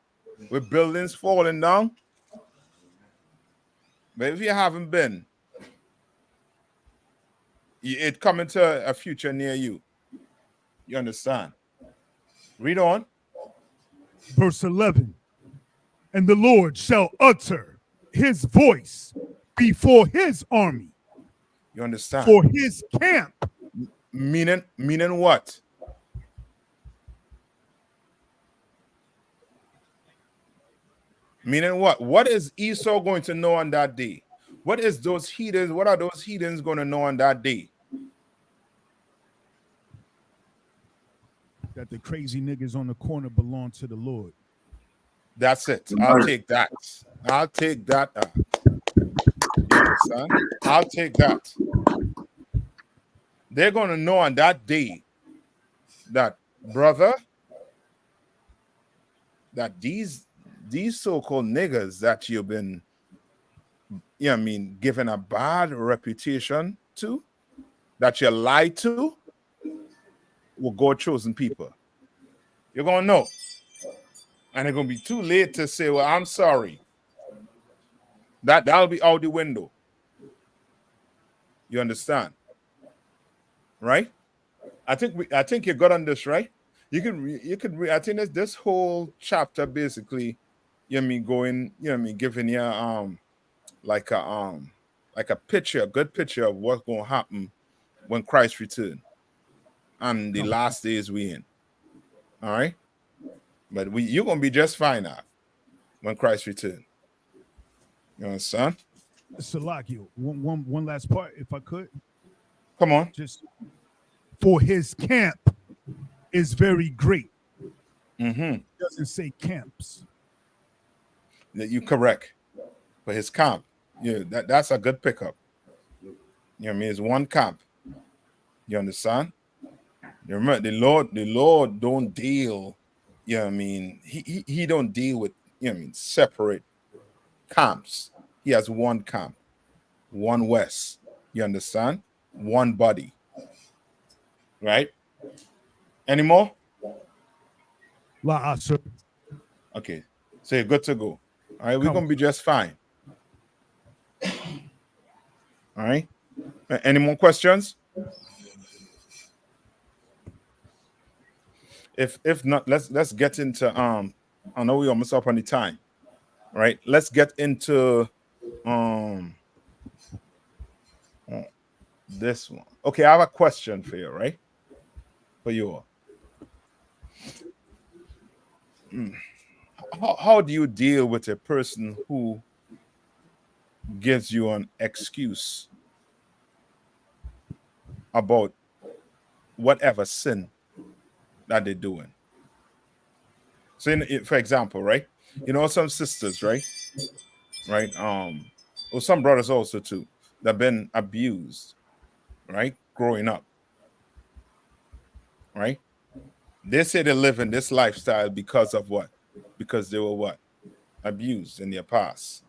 with buildings falling down? But if you haven't been, it coming to a future near you. You understand? Read on. Verse 11. And the Lord shall utter his voice before his army. You understand? For his camp. Meaning what? Meaning what? What is Esau going to know on that day? What are those heathens going to know on that day? That the crazy niggas on the corner belong to the Lord. That's it. I'll take that. I'll take that. You understand? I'll take that. they're gonna know on that day that, brother, that these so-called niggas that you've been, given a bad reputation to, that you lied to, were God chosen people. You're gonna know. And it's gonna be too late to say, well, I'm sorry. That'll be out the window. You understand? Right? I think you got on this, right? You could read. I think this whole chapter basically, going, giving you like a picture, a good picture of what's gonna happen when Christ return and the last days we in. All right, but you're gonna be just fine now when Christ return. You understand? Salakio, one last part, if I could. Come on. Just for his camp is very great. Mm-hmm. Doesn't say camps. You correct. For his camp, that's a good pickup. You know what I mean? It's one camp. You understand? You remember the Lord don't deal. You know what I mean? He don't deal with separate camps. He has one camp, one West. You understand? One body. Right? Any more? La sir. Okay. So you're good to go. All right, we're gonna be just fine. All right. Any more questions? If not, let's get into I know we're almost up on the time. Right? Let's get into this one. Okay, I have a question for you, right? For you all. How do you deal with a person who gives you an excuse about whatever sin that they're doing? So, for example, right? Some sisters, right? Or some brothers also too, that have been abused, right? Growing up, right? They say they live in this lifestyle because of what? Because they were what? Abused in their past.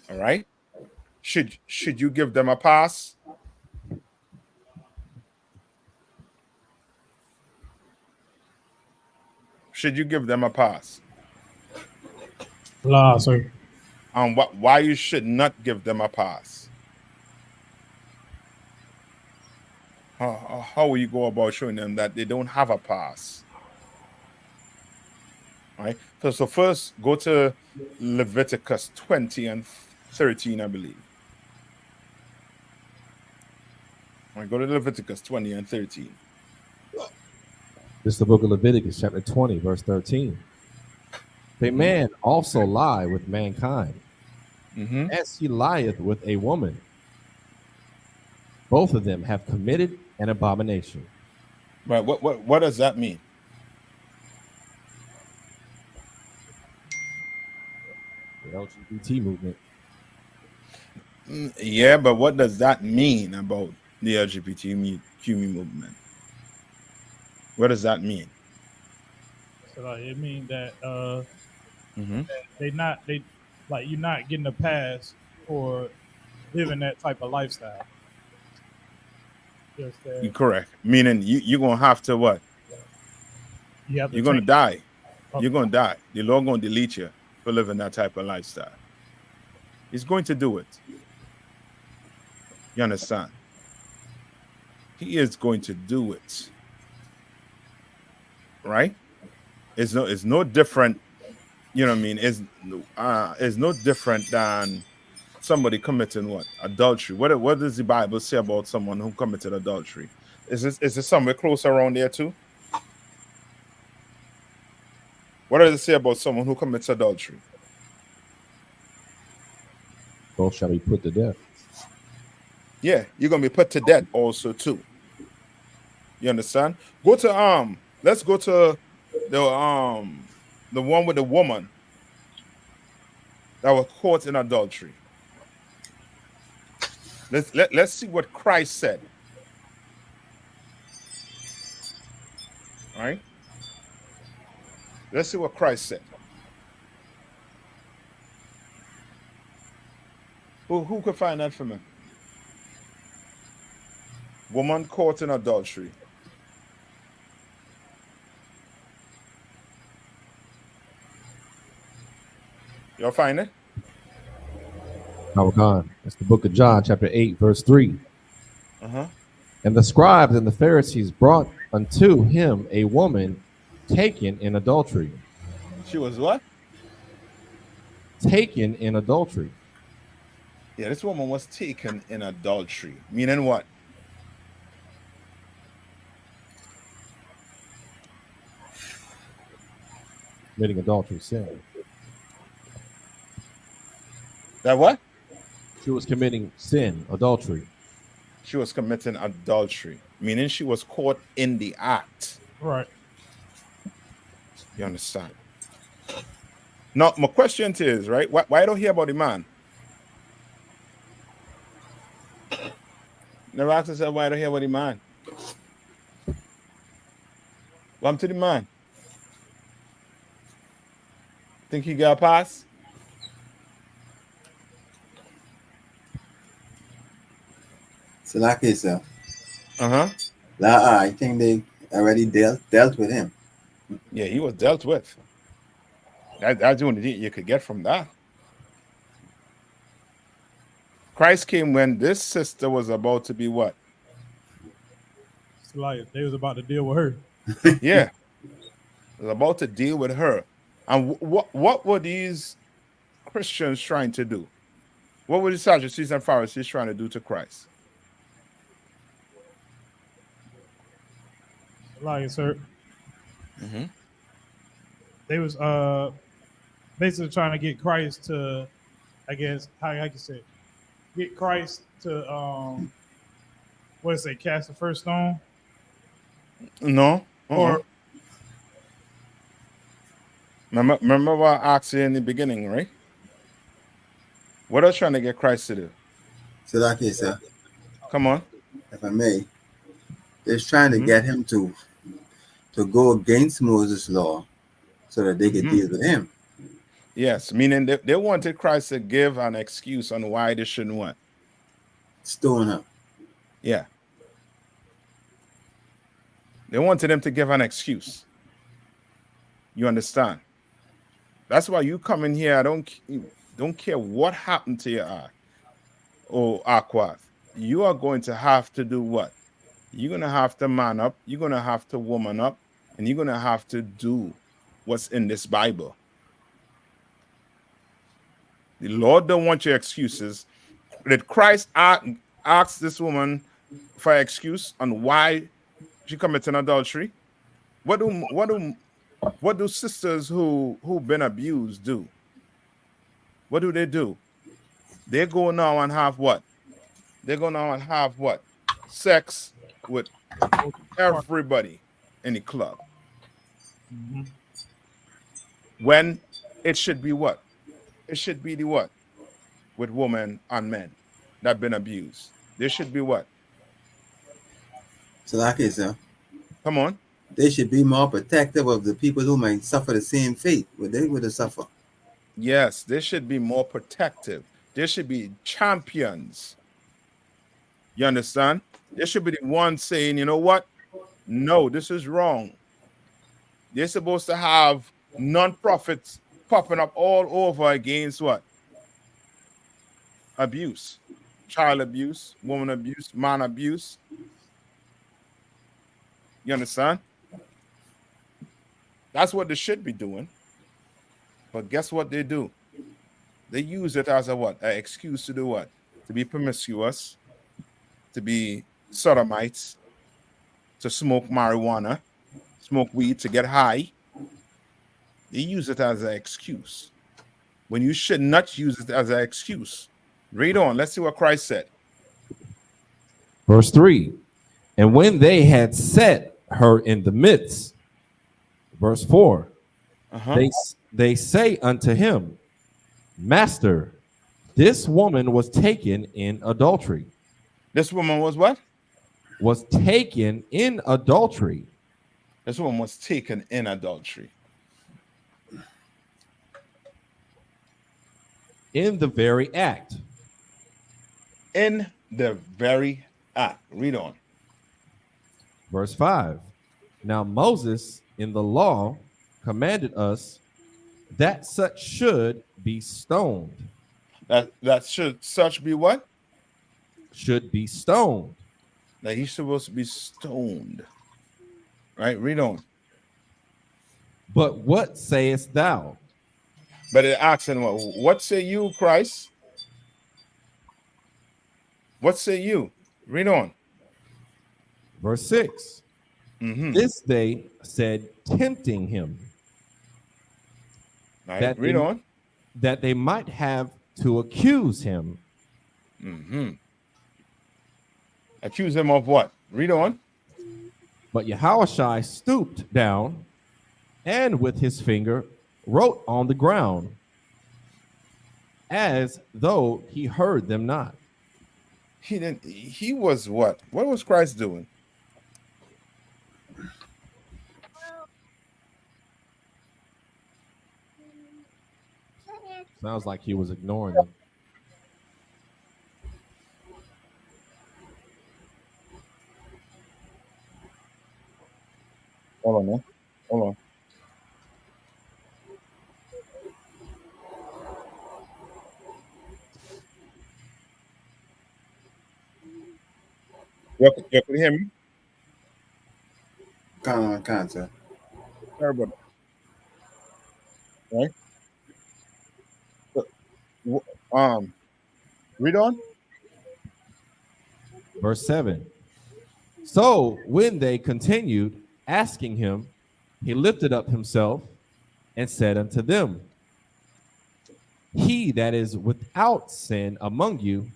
All right? Should you give them a pass? Should you give them a pass? La, sir. Why you should not give them a pass? How will you go about showing them that they don't have a pass? All right. So first, go to Leviticus 20 and 13, I believe. All right, go to Leviticus 20 and 13. This is the book of Leviticus, chapter 20, verse 13. A man also lie with mankind, as he lieth with a woman. Both of them have committed an abomination. Right. What does that mean? The LGBT movement. Yeah, but what does that mean about the LGBTQ movement? What does that mean? So it means that you're not getting a pass for living that type of lifestyle. You're correct. Meaning you're gonna have to what? You're gonna die. Okay. You're gonna die. The Lord gonna delete you for living that type of lifestyle. He's going to do it. You understand? He is going to do it. Right? It's no different. You know what I mean? It's no different than somebody committing what? Adultery. What does the Bible say about someone who committed adultery? Is this somewhere close around there too? What does it say about someone who commits adultery? Both shall be put to death. Yeah, you're gonna be put to death also too. You understand? Go to let's go to the one with the woman that was caught in adultery. Let's see what Christ said All right. Let's see what Christ said. Who could find that for me? Woman caught in adultery. Y'all find it? Khan. It's the book of John, chapter 8, verse 3. Uh-huh. And the scribes and the Pharisees brought unto him a woman taken in adultery. She was what? Taken in adultery. Yeah, this woman was taken in adultery. Meaning what? Committing adultery, sin. That what? She was committing sin, adultery. She was committing adultery, meaning she was caught in the act. Right. You understand? Now, my question to you is, right? Why don't you hear about the man? Never asked yourself why I don't hear about the man. What happened to the man? Think he got a pass? So like it, sir. Uh-huh. I think they already dealt with him. Yeah, he was dealt with. That's the only thing you could get from that. Christ came when this sister was about to be what? It's like they was about to deal with her. Yeah. Was about to deal with her. And what were these Christians trying to do? What were the Sadducees and Pharisees trying to do to Christ? Like, sir. Mm-hmm. They was basically trying to get Christ to, I guess, how I can say, get Christ to what is it, cast the first stone? No. Or remember what I asked you in the beginning, right? What are you trying to get Christ to do? So like it, sir. Come on. If I may, they're trying to get him to go against Moses' law so that they could deal with him. Yes, meaning they wanted Christ to give an excuse on why they shouldn't what? Stone her. Yeah. They wanted him to give an excuse. You understand? That's why you come in here. I don't care what happened to your eye or Aquath. You are going to have to do what? You're going to have to man up. You're going to have to woman up. And you're going to have to do what's in this Bible. The Lord don't want your excuses. Did Christ ask this woman for an excuse on why she committed adultery? What do sisters who've been abused do? What do? They go now and have what? They go now and have what? Sex with everybody in the club. Mm-hmm. When it should be what? It should be the what? With women and men that have been abused. There should be what? So like it, sir. Come on. They should be more protective of the people who might suffer the same fate what they would have suffered. Yes, they should be more protective. There should be champions. You understand? There should be the one saying, you know what? No, this is wrong. They're supposed to have non-profits popping up all over against what? Abuse. Child abuse, woman abuse, man abuse. You understand? That's what they should be doing. But guess what they do? They use it as a what? An excuse to do what? To be promiscuous, to be sodomites, to smoke marijuana, smoke weed, to get high. They use it as an excuse when you should not use it as an excuse. Read on. Let's see what Christ said. Verse 3. And when they had set her in the midst, verse 4, they say unto him, Master, this woman was taken in adultery. This woman was what? Was taken in adultery. This woman was taken in adultery. In the very act. In the very act. Read on. Verse 5. Now Moses in the law commanded us that such should be stoned. That should such be what? Should be stoned. That he's supposed to be stoned. Right? Read on. But what sayest thou? But it asks him, what say you, Christ? What say you? Read on. Verse 6. This they said, tempting him. Right. That read on. That they might have to accuse him. Accuse him of what? Read on. But Yahushua stooped down and with his finger wrote on the ground as though he heard them not. He didn't. He was what? What was Christ doing? Sounds like he was ignoring them. Hold on, man. Hold on. You can hear me? Can't, sir. Sorry about that. Right? Read on. Verse 7. So when they continued asking him, he lifted up himself and said unto them, he that is without sin among you,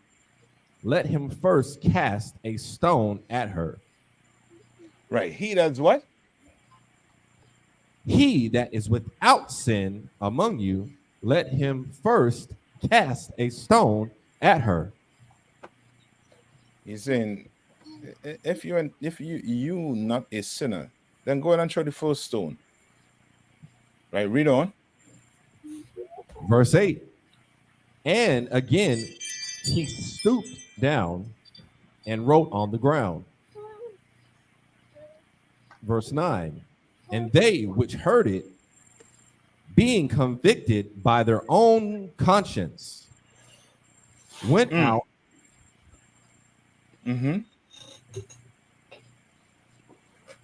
let him first cast a stone at her. Right. He that's what? He that is without sin among you, let him first cast a stone at her. He's saying, if you not a sinner, then go ahead and throw the first stone. Right. Read on. Verse 8. And again, he stooped down and wrote on the ground. Verse 9. And they which heard it, being convicted by their own conscience, went out.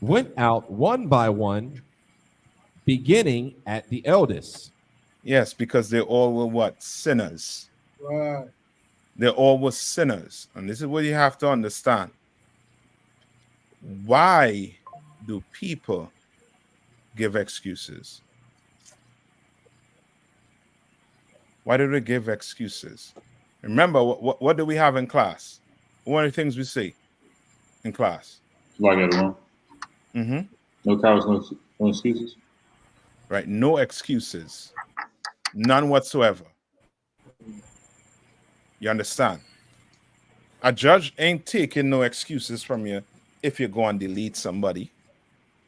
Went out one by one, beginning at the eldest. Yes, because they all were what? Sinners. Right. They all were sinners. And this is what you have to understand. Why do people give excuses? Why do they give excuses? Remember, what do we have in class? One of the things we say in class. Like it wrong. No cowards, no excuses. Right, no excuses. None whatsoever. You understand? A judge ain't taking no excuses from you if you go and delete somebody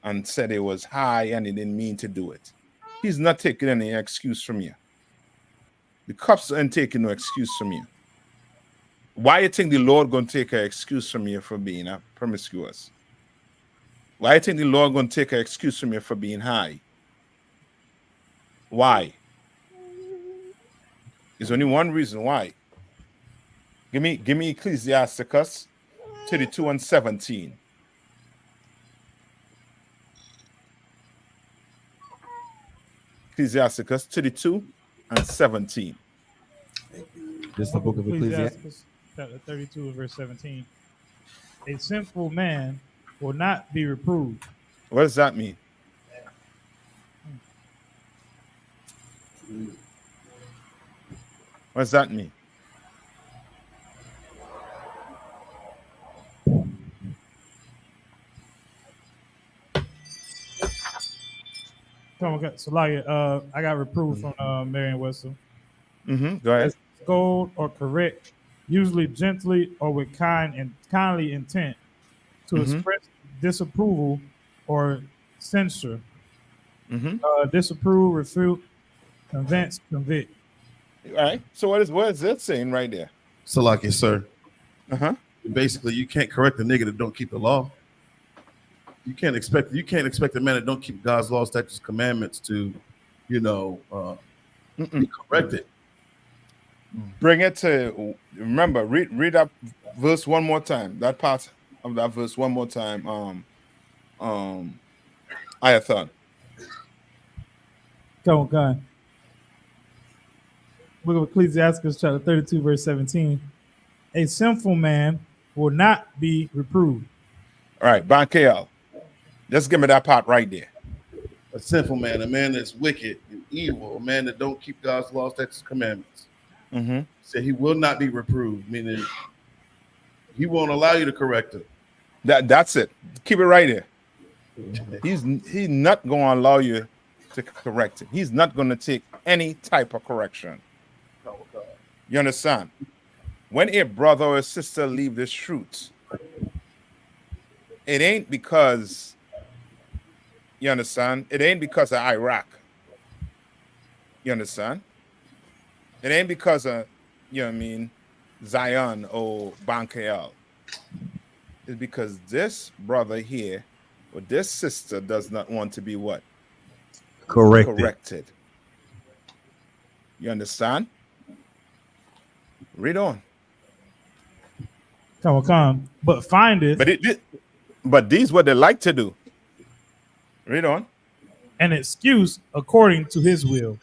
and said it was high and he didn't mean to do it. He's not taking any excuse from you. The cops ain't taking no excuse from you. Why you think the Lord gonna take an excuse from you for being promiscuous? Why you think the Lord gonna take an excuse from you for being high? Why? There's only one reason why. Give me Ecclesiasticus 32 and 17. Ecclesiasticus 32 and 17. This is the book of Ecclesiasticus, chapter 32, verse 17. A sinful man will not be reproved. What does that mean? What does that mean? So like, I got reproved from Merriam-Webster. Go ahead. Scold or correct, usually gently or with kindly intent, to express disapproval or censure, disapprove, refute, convince, convict. All right. So what is that saying right there? Salakia, sir. Uh-huh. Basically, you can't correct a nigga that don't keep the law. You can't expect a man that don't keep God's laws, statutes, commandments to, be corrected. Bring it to remember. Read that verse one more time. That part of that verse one more time. Nayathaq. Come on. Book of Ecclesiastes, chapter 32, verse 17. A sinful man will not be reproved. All right, Bankel. Just give me that part right there. A sinful man, a man that's wicked and evil, a man that don't keep God's laws, statutes, commandments. Said he will not be reproved, meaning he won't allow you to correct him. That's it. Keep it right there. He's not going to allow you to correct it. He's not going to take any type of correction. You understand? When a brother or a sister leave this truth, it ain't because, you understand? It ain't because of Iraq. You understand? It ain't because of, Zion or Bankel. It's because this brother here or this sister does not want to be what? Corrected. You understand? Read on. Come. But find it. But these what they like to do. Read on. An excuse according to his will.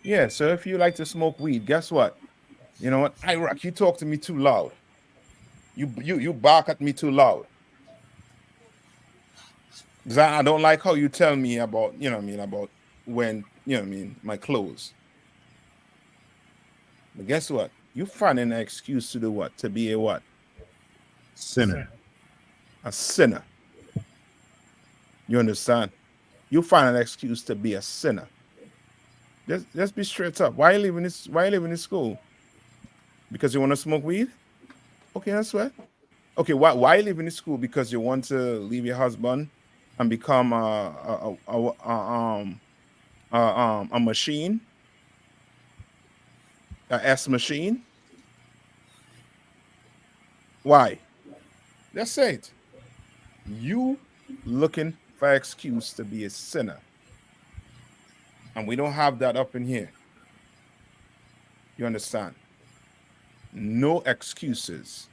Yeah, so if you like to smoke weed, guess what? You know what? Iraq, you talk to me too loud. You bark at me too loud. Because I don't like how you tell me about, about when, my clothes. But guess what? You find an excuse to do what? To be a what? Sinner. A sinner. You understand? You find an excuse to be a sinner. Let's be straight up. Why are you leaving this school? Because you want to smoke weed? Okay, that's right. Okay, why are you leaving this school? Because you want to leave your husband and become a machine? A S machine? Why? Let's say it. You looking for an excuse to be a sinner. And we don't have that up in here. You understand? No excuses.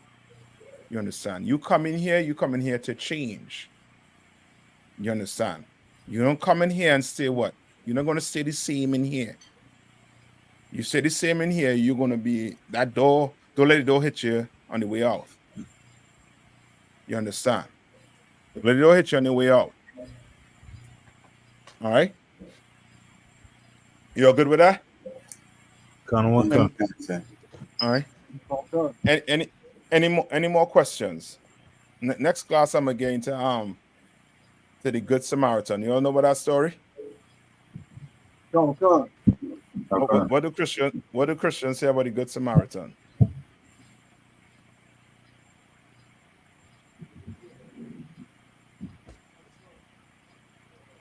You understand? You come in here to change. You understand? You don't come in here and say what? You're not going to stay the same in here. You stay the same in here, you're going to be that door. Don't let the door hit you on the way out. You understand? Don't let the door hit you on the way out. All right? You all good with that? All right. Any more questions? Next class, I'm going to the Good Samaritan. You all know about that story? What do Christians say about the Good Samaritan?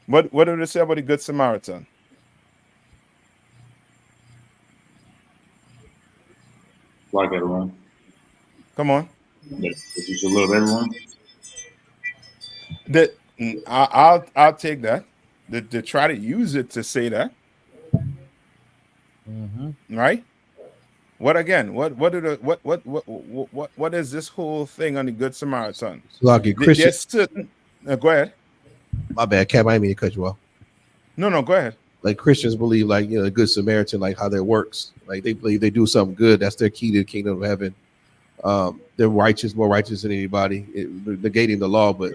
What do they say about the Good Samaritan? Like everyone. Come on. Yes, you should love everyone. I'll take that. They try to use it to say that. Right? What again? What is this whole thing on the Good Samaritan? Lucky Christian. Go ahead. My bad, Cap. I didn't mean to cut you off. No, go ahead. Like Christians believe, like the Good Samaritan, like how that works. Like they believe they do something good. That's their key to the kingdom of heaven. They're righteous, more righteous than anybody, negating the law. But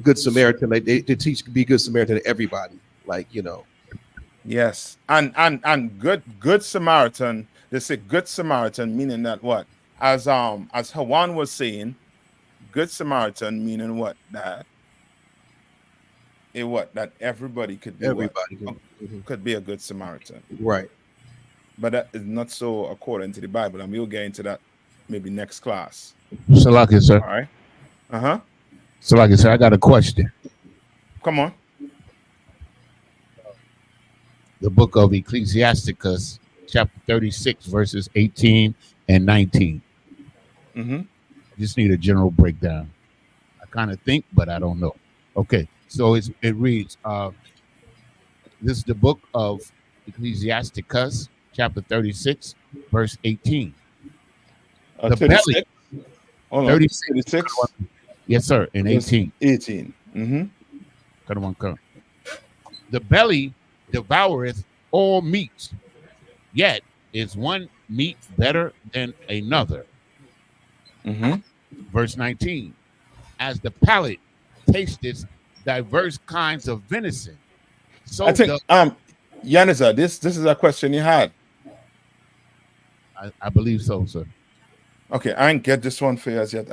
Good Samaritan, like they teach be Good Samaritan to everybody. Like Yes, and good Samaritan. They say Good Samaritan, meaning that what? As Hawan was saying, Good Samaritan meaning what? That everybody could be could be a Good Samaritan, right? But that is not so according to the Bible, and we'll get into that maybe next class. Salaki, sir. All right. Salaki, sir. I got a question. Come on. The book of Ecclesiasticus, chapter 36, verses 18 and 19. Mm-hmm. I just need a general breakdown. I kind of think, but I don't know. Okay, so it reads, this is the book of Ecclesiasticus, chapter 36, verse 18. The 36? belly. Hold on. 36. 36? Yes, sir, and 18. 18. Mm-hmm. The belly devoureth all meat, yet is one meat better than another. Mm-hmm. Verse 19. As the palate tasteth diverse kinds of venison, so I think Yaniza, this is a question you had. I believe so, sir. Okay, I ain't get this one for you as yet.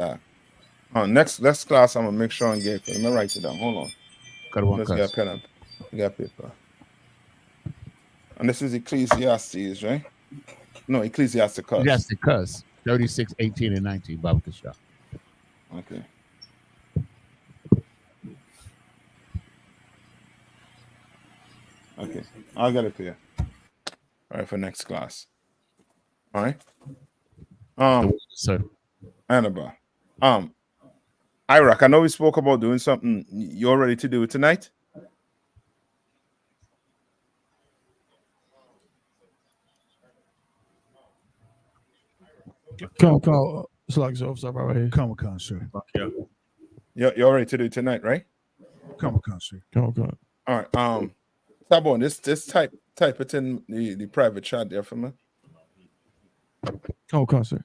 Next class, I'm gonna make sure and get it. Let me write it down. Hold on. Let's get a pen and get paper. And this is Ecclesiastes, right? No, Ecclesiasticus. Ecclesiasticus 36, 18, and 19, Baba Kasha. Okay. Okay, I'll get it to you. All right, for next class. All right. Sir. Annabelle. Iraq, I know we spoke about doing something. You're ready to do it tonight? Come. It's like so. Sorry, right here. Come, sir. You're ready to do it tonight, right? Come, sir. Come. All right. Tabon, this type it in the private chat there for me. Come, sir.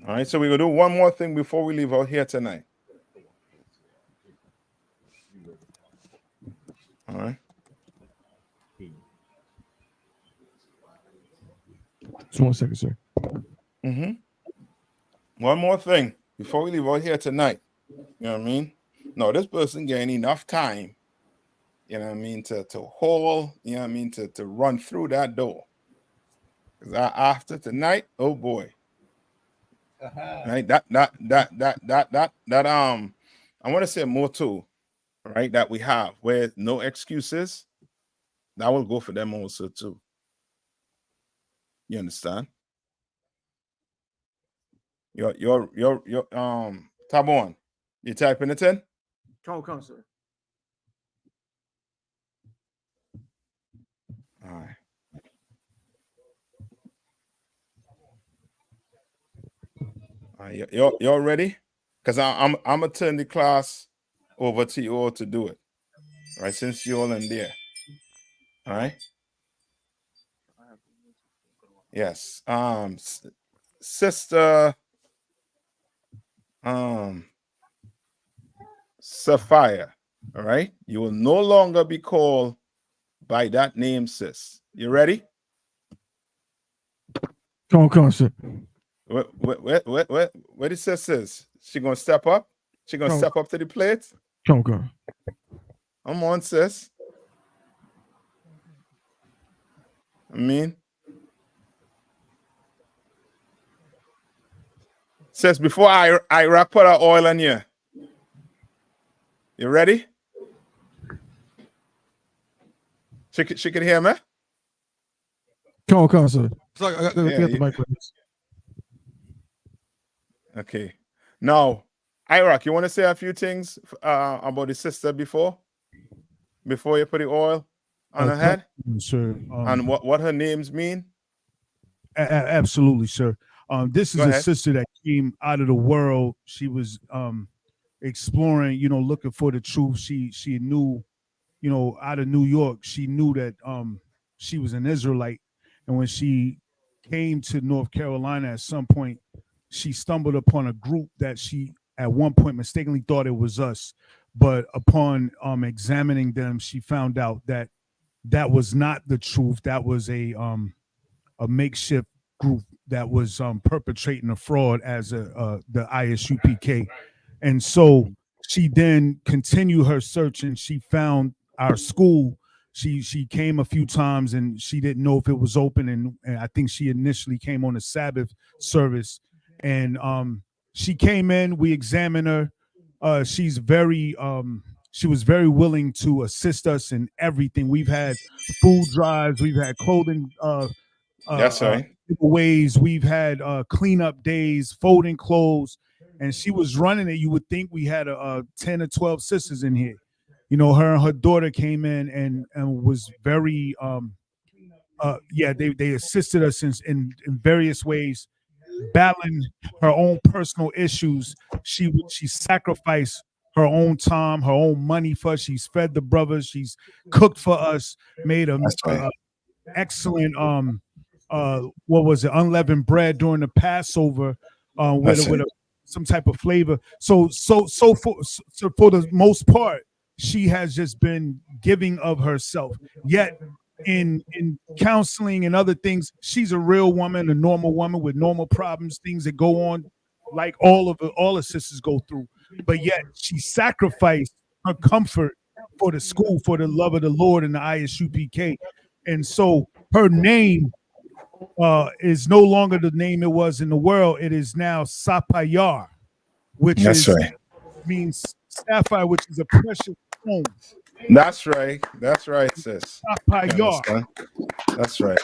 All right, so we're gonna do one more thing before we leave out here tonight. All right. Just 1 second, sir. Mm-hmm. One more thing before we leave out here tonight. You know what I mean? No, this person getting enough time, you know what I mean, to haul, you know what I mean, to run through that door. Because after tonight, oh boy. Right, that I want to say more too, right? That we have where no excuses, that will go for them also too. You understand? You're Tabon, you typing it in? Come, sir. All right. Y'all ready? Because I'm gonna turn the class over to you all to do it. All right, since you all in there. All right. Yes. Sister Sapphire. All right. You will no longer be called by that name, sis. You ready? Come, sir. What the sis is? She gonna step up? She gonna step up to the plate? Come. Come on, sis. I mean, sis, before I put our oil on you. You ready? She can hear me? Come, sir. It's like I got the mic. Okay. Now, Iraq, you want to say a few things about the sister before you put the oil on her head? Sir. And what her names mean? Absolutely, sir. This is Go a ahead. sister that came out of the world. She was exploring, looking for the truth. She knew, out of New York, she knew that she was an Israelite. And when she came to North Carolina at some point, she stumbled upon a group that she at one point mistakenly thought it was us. But upon examining them, she found out that that was not the truth. That was a makeshift group that was perpetrating a fraud as the Isupk. And so she then continued her search and she found our school. She came a few times and she didn't know if it was open. And I think she initially came on a Sabbath service. And she came in, we examined her. she's very she was very willing to assist us in everything. We've had food drives, we've had clothing That's right. giveaways, we've had cleanup days, folding clothes, and she was running it. You would think we had 10 or 12 sisters in here. You know, her and her daughter came in and was very they assisted us in various ways, battling her own personal issues. She sacrificed her own time, her own money for us. She's fed the brothers, she's cooked for us, made a excellent what was it, unleavened bread during the Passover with some type of flavor. So for the most part, she has just been giving of herself. Yet in counseling and other things, she's a real woman, a normal woman with normal problems, things that go on like all the sisters go through. But yet she sacrificed her comfort for the school, for the love of the Lord and the Isupk. And so her name is no longer the name it was in the world. It is now Sapayar, which means sapphire, which is a precious stone. That's right. That's right, sis. Sapayar. That's right.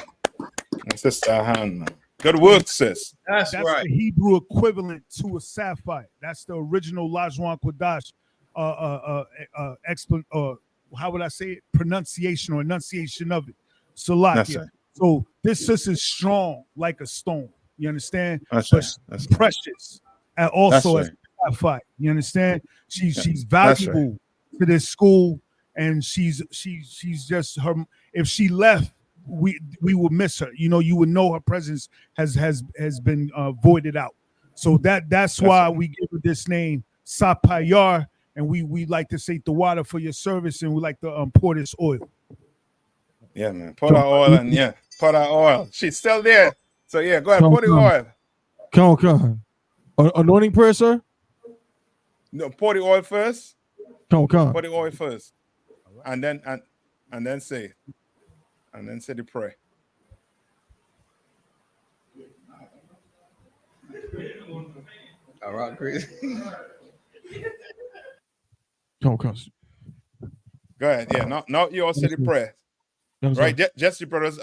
Sister Hannah. Good work, sis. That's right. The Hebrew equivalent to a sapphire. That's the original Lajwan Kodash how would I say it? Pronunciation or enunciation of it. Salakia. Right. So this sister is strong like a stone. You understand? That's but right. That's precious. And also as a sapphire. You understand? She's valuable to this school, and she's just her. If she left, we would miss her. You know, you would know her presence has been voided out. So that's why we give her this name, Sapayar, and we like to say the water for your service, and we like to pour this oil. Yeah, man. Pour that oil and pour that oil. She's still there. So yeah, go ahead, pour the oil. Come on. Anointing prayer, sir? No, pour the oil first. Come on. Pour the oil first. And then say. And then say the prayer. All right, Chris. Come. Go ahead. Yeah. Now you all say the prayer. Right? Just your brothers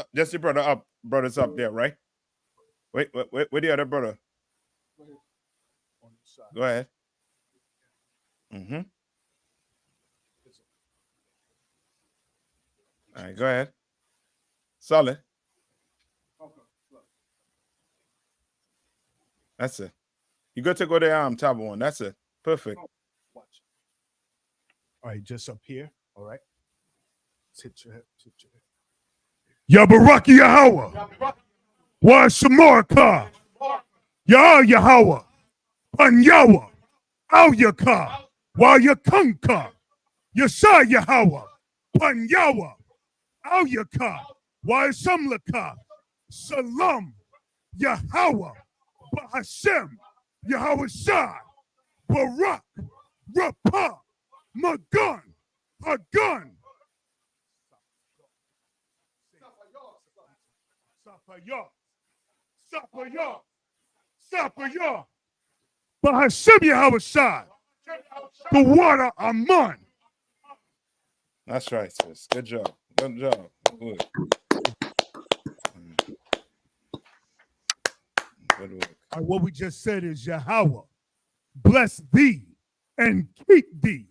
up there, right? Wait, where the other brother? Go ahead. Mm-hmm. All right, go ahead. Solid. That's it. You got to go there, tab one. That's it. Perfect. Watch. All right, just up here. All right. Sit your head. Yabaraki Yahweh. Wa Shamarka. Ya Yahweh. Panyawa. Al Yaka. Wa Yakanka. Yasha Yahweh. Panyawa. Al Yaka. Wa Shamlaka. Shalom. Yahweh. Bahashem. Yahweh Shai. Barak. Rapa. Magan. Hagan. Sapayah. Bahashem Yahweh Shai. The water Aman. That's right, sis. Good job. Good job. Good. Good work. What we just said is Yahweh, bless thee and keep thee.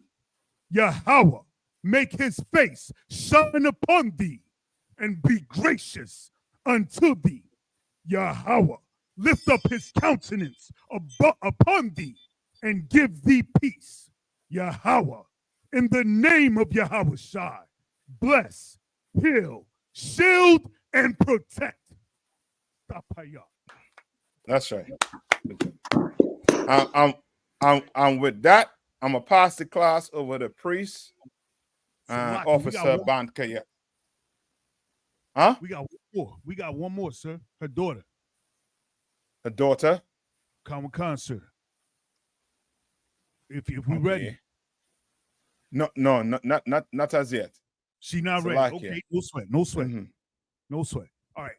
Yahweh, make his face shine upon thee and be gracious unto thee. Yahweh, lift up his countenance upon thee and give thee peace. Yahweh, in the name of Yahweh Shai, bless, heal, shield, and protect. That's right. I'm with that. I'm gonna pass the class over to priest and Officer Bankaya. Huh? We got one more. We got one more, sir. Her daughter. Her daughter? Khan, sir. If we ready. No, not as yet. She not ready. Salakia. Okay, no sweat. Mm-hmm. No sweat. All right.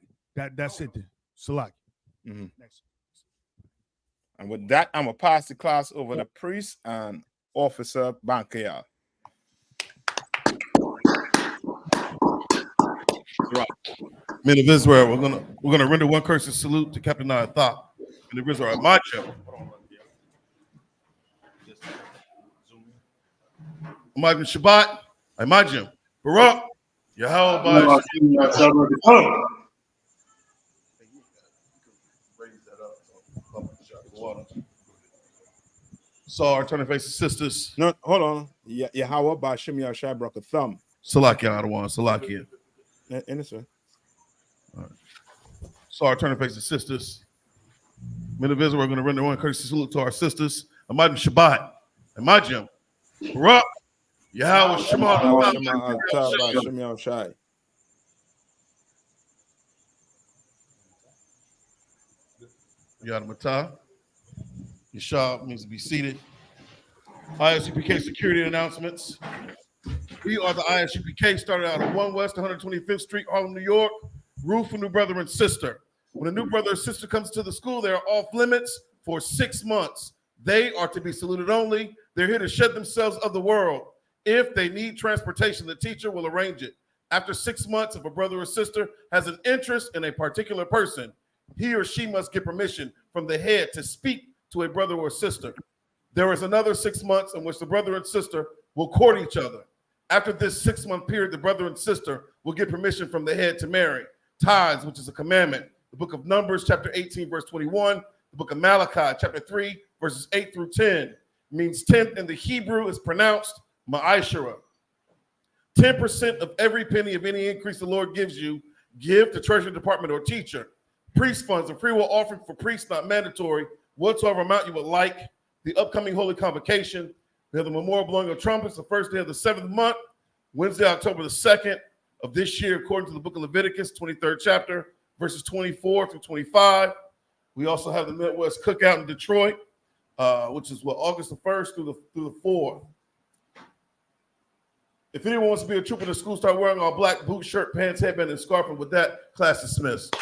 That's it then. Salaki. Mm-hmm. And with that, I'm gonna pass the class over to priest and Officer Bankaya. Men of Israel, we're gonna render one courtesy salute to Captain Nayathaq. Men of Israel, Imajim. Imajim Shabbat. Imajim. Barak. Yahweh. So our turning faces sisters. No, hold on. Yahweh Bashim Yashai broke a thumb. Salakia Adawan, Salakia. Innocent. So our turning faces sisters. Men of Israel, we're going to render one courtesy salute to our sisters. Imajim Shabbat. Imajim. Barak. Yahweh Shema. Bashim Yashai. Yadamatah. Yashab means to be seated. ISUPK security announcements. We are the ISUPK, started out at 1 West 125th Street, Harlem, New York. Roof for new brother and sister. When a new brother or sister comes to the school, they are off limits for 6 months. They are to be saluted only. They're here to shed themselves of the world. If they need transportation, the teacher will arrange it. After 6 months, if a brother or sister has an interest in a particular person, he or she must get permission from the head to speak to a brother or sister. There is another 6 months in which the brother and sister will court each other. After this 6 month period, the brother and sister will get permission from the head to marry. Tithes, which is a commandment. The book of Numbers, chapter 18, verse 21. The book of Malachi, chapter 3, verses 8 through 10. Means 10th in the Hebrew is pronounced ma'ashara. 10% of every penny of any increase the Lord gives you, give to treasury department or teacher. Priest funds, a free will offering for priests, not mandatory. Whatsoever amount you would like. The upcoming holy convocation. We have the memorial blowing of trumpets, the first day of the 7th month, Wednesday, October the 2nd of this year, according to the book of Leviticus, 23rd chapter, verses 24 through 25. We also have the Midwest Cookout in Detroit, which is August the 1st through the 4th. If anyone wants to be a trooper in the school, start wearing all black boot, shirt, pants, headband, and scarf. And with that, class dismissed.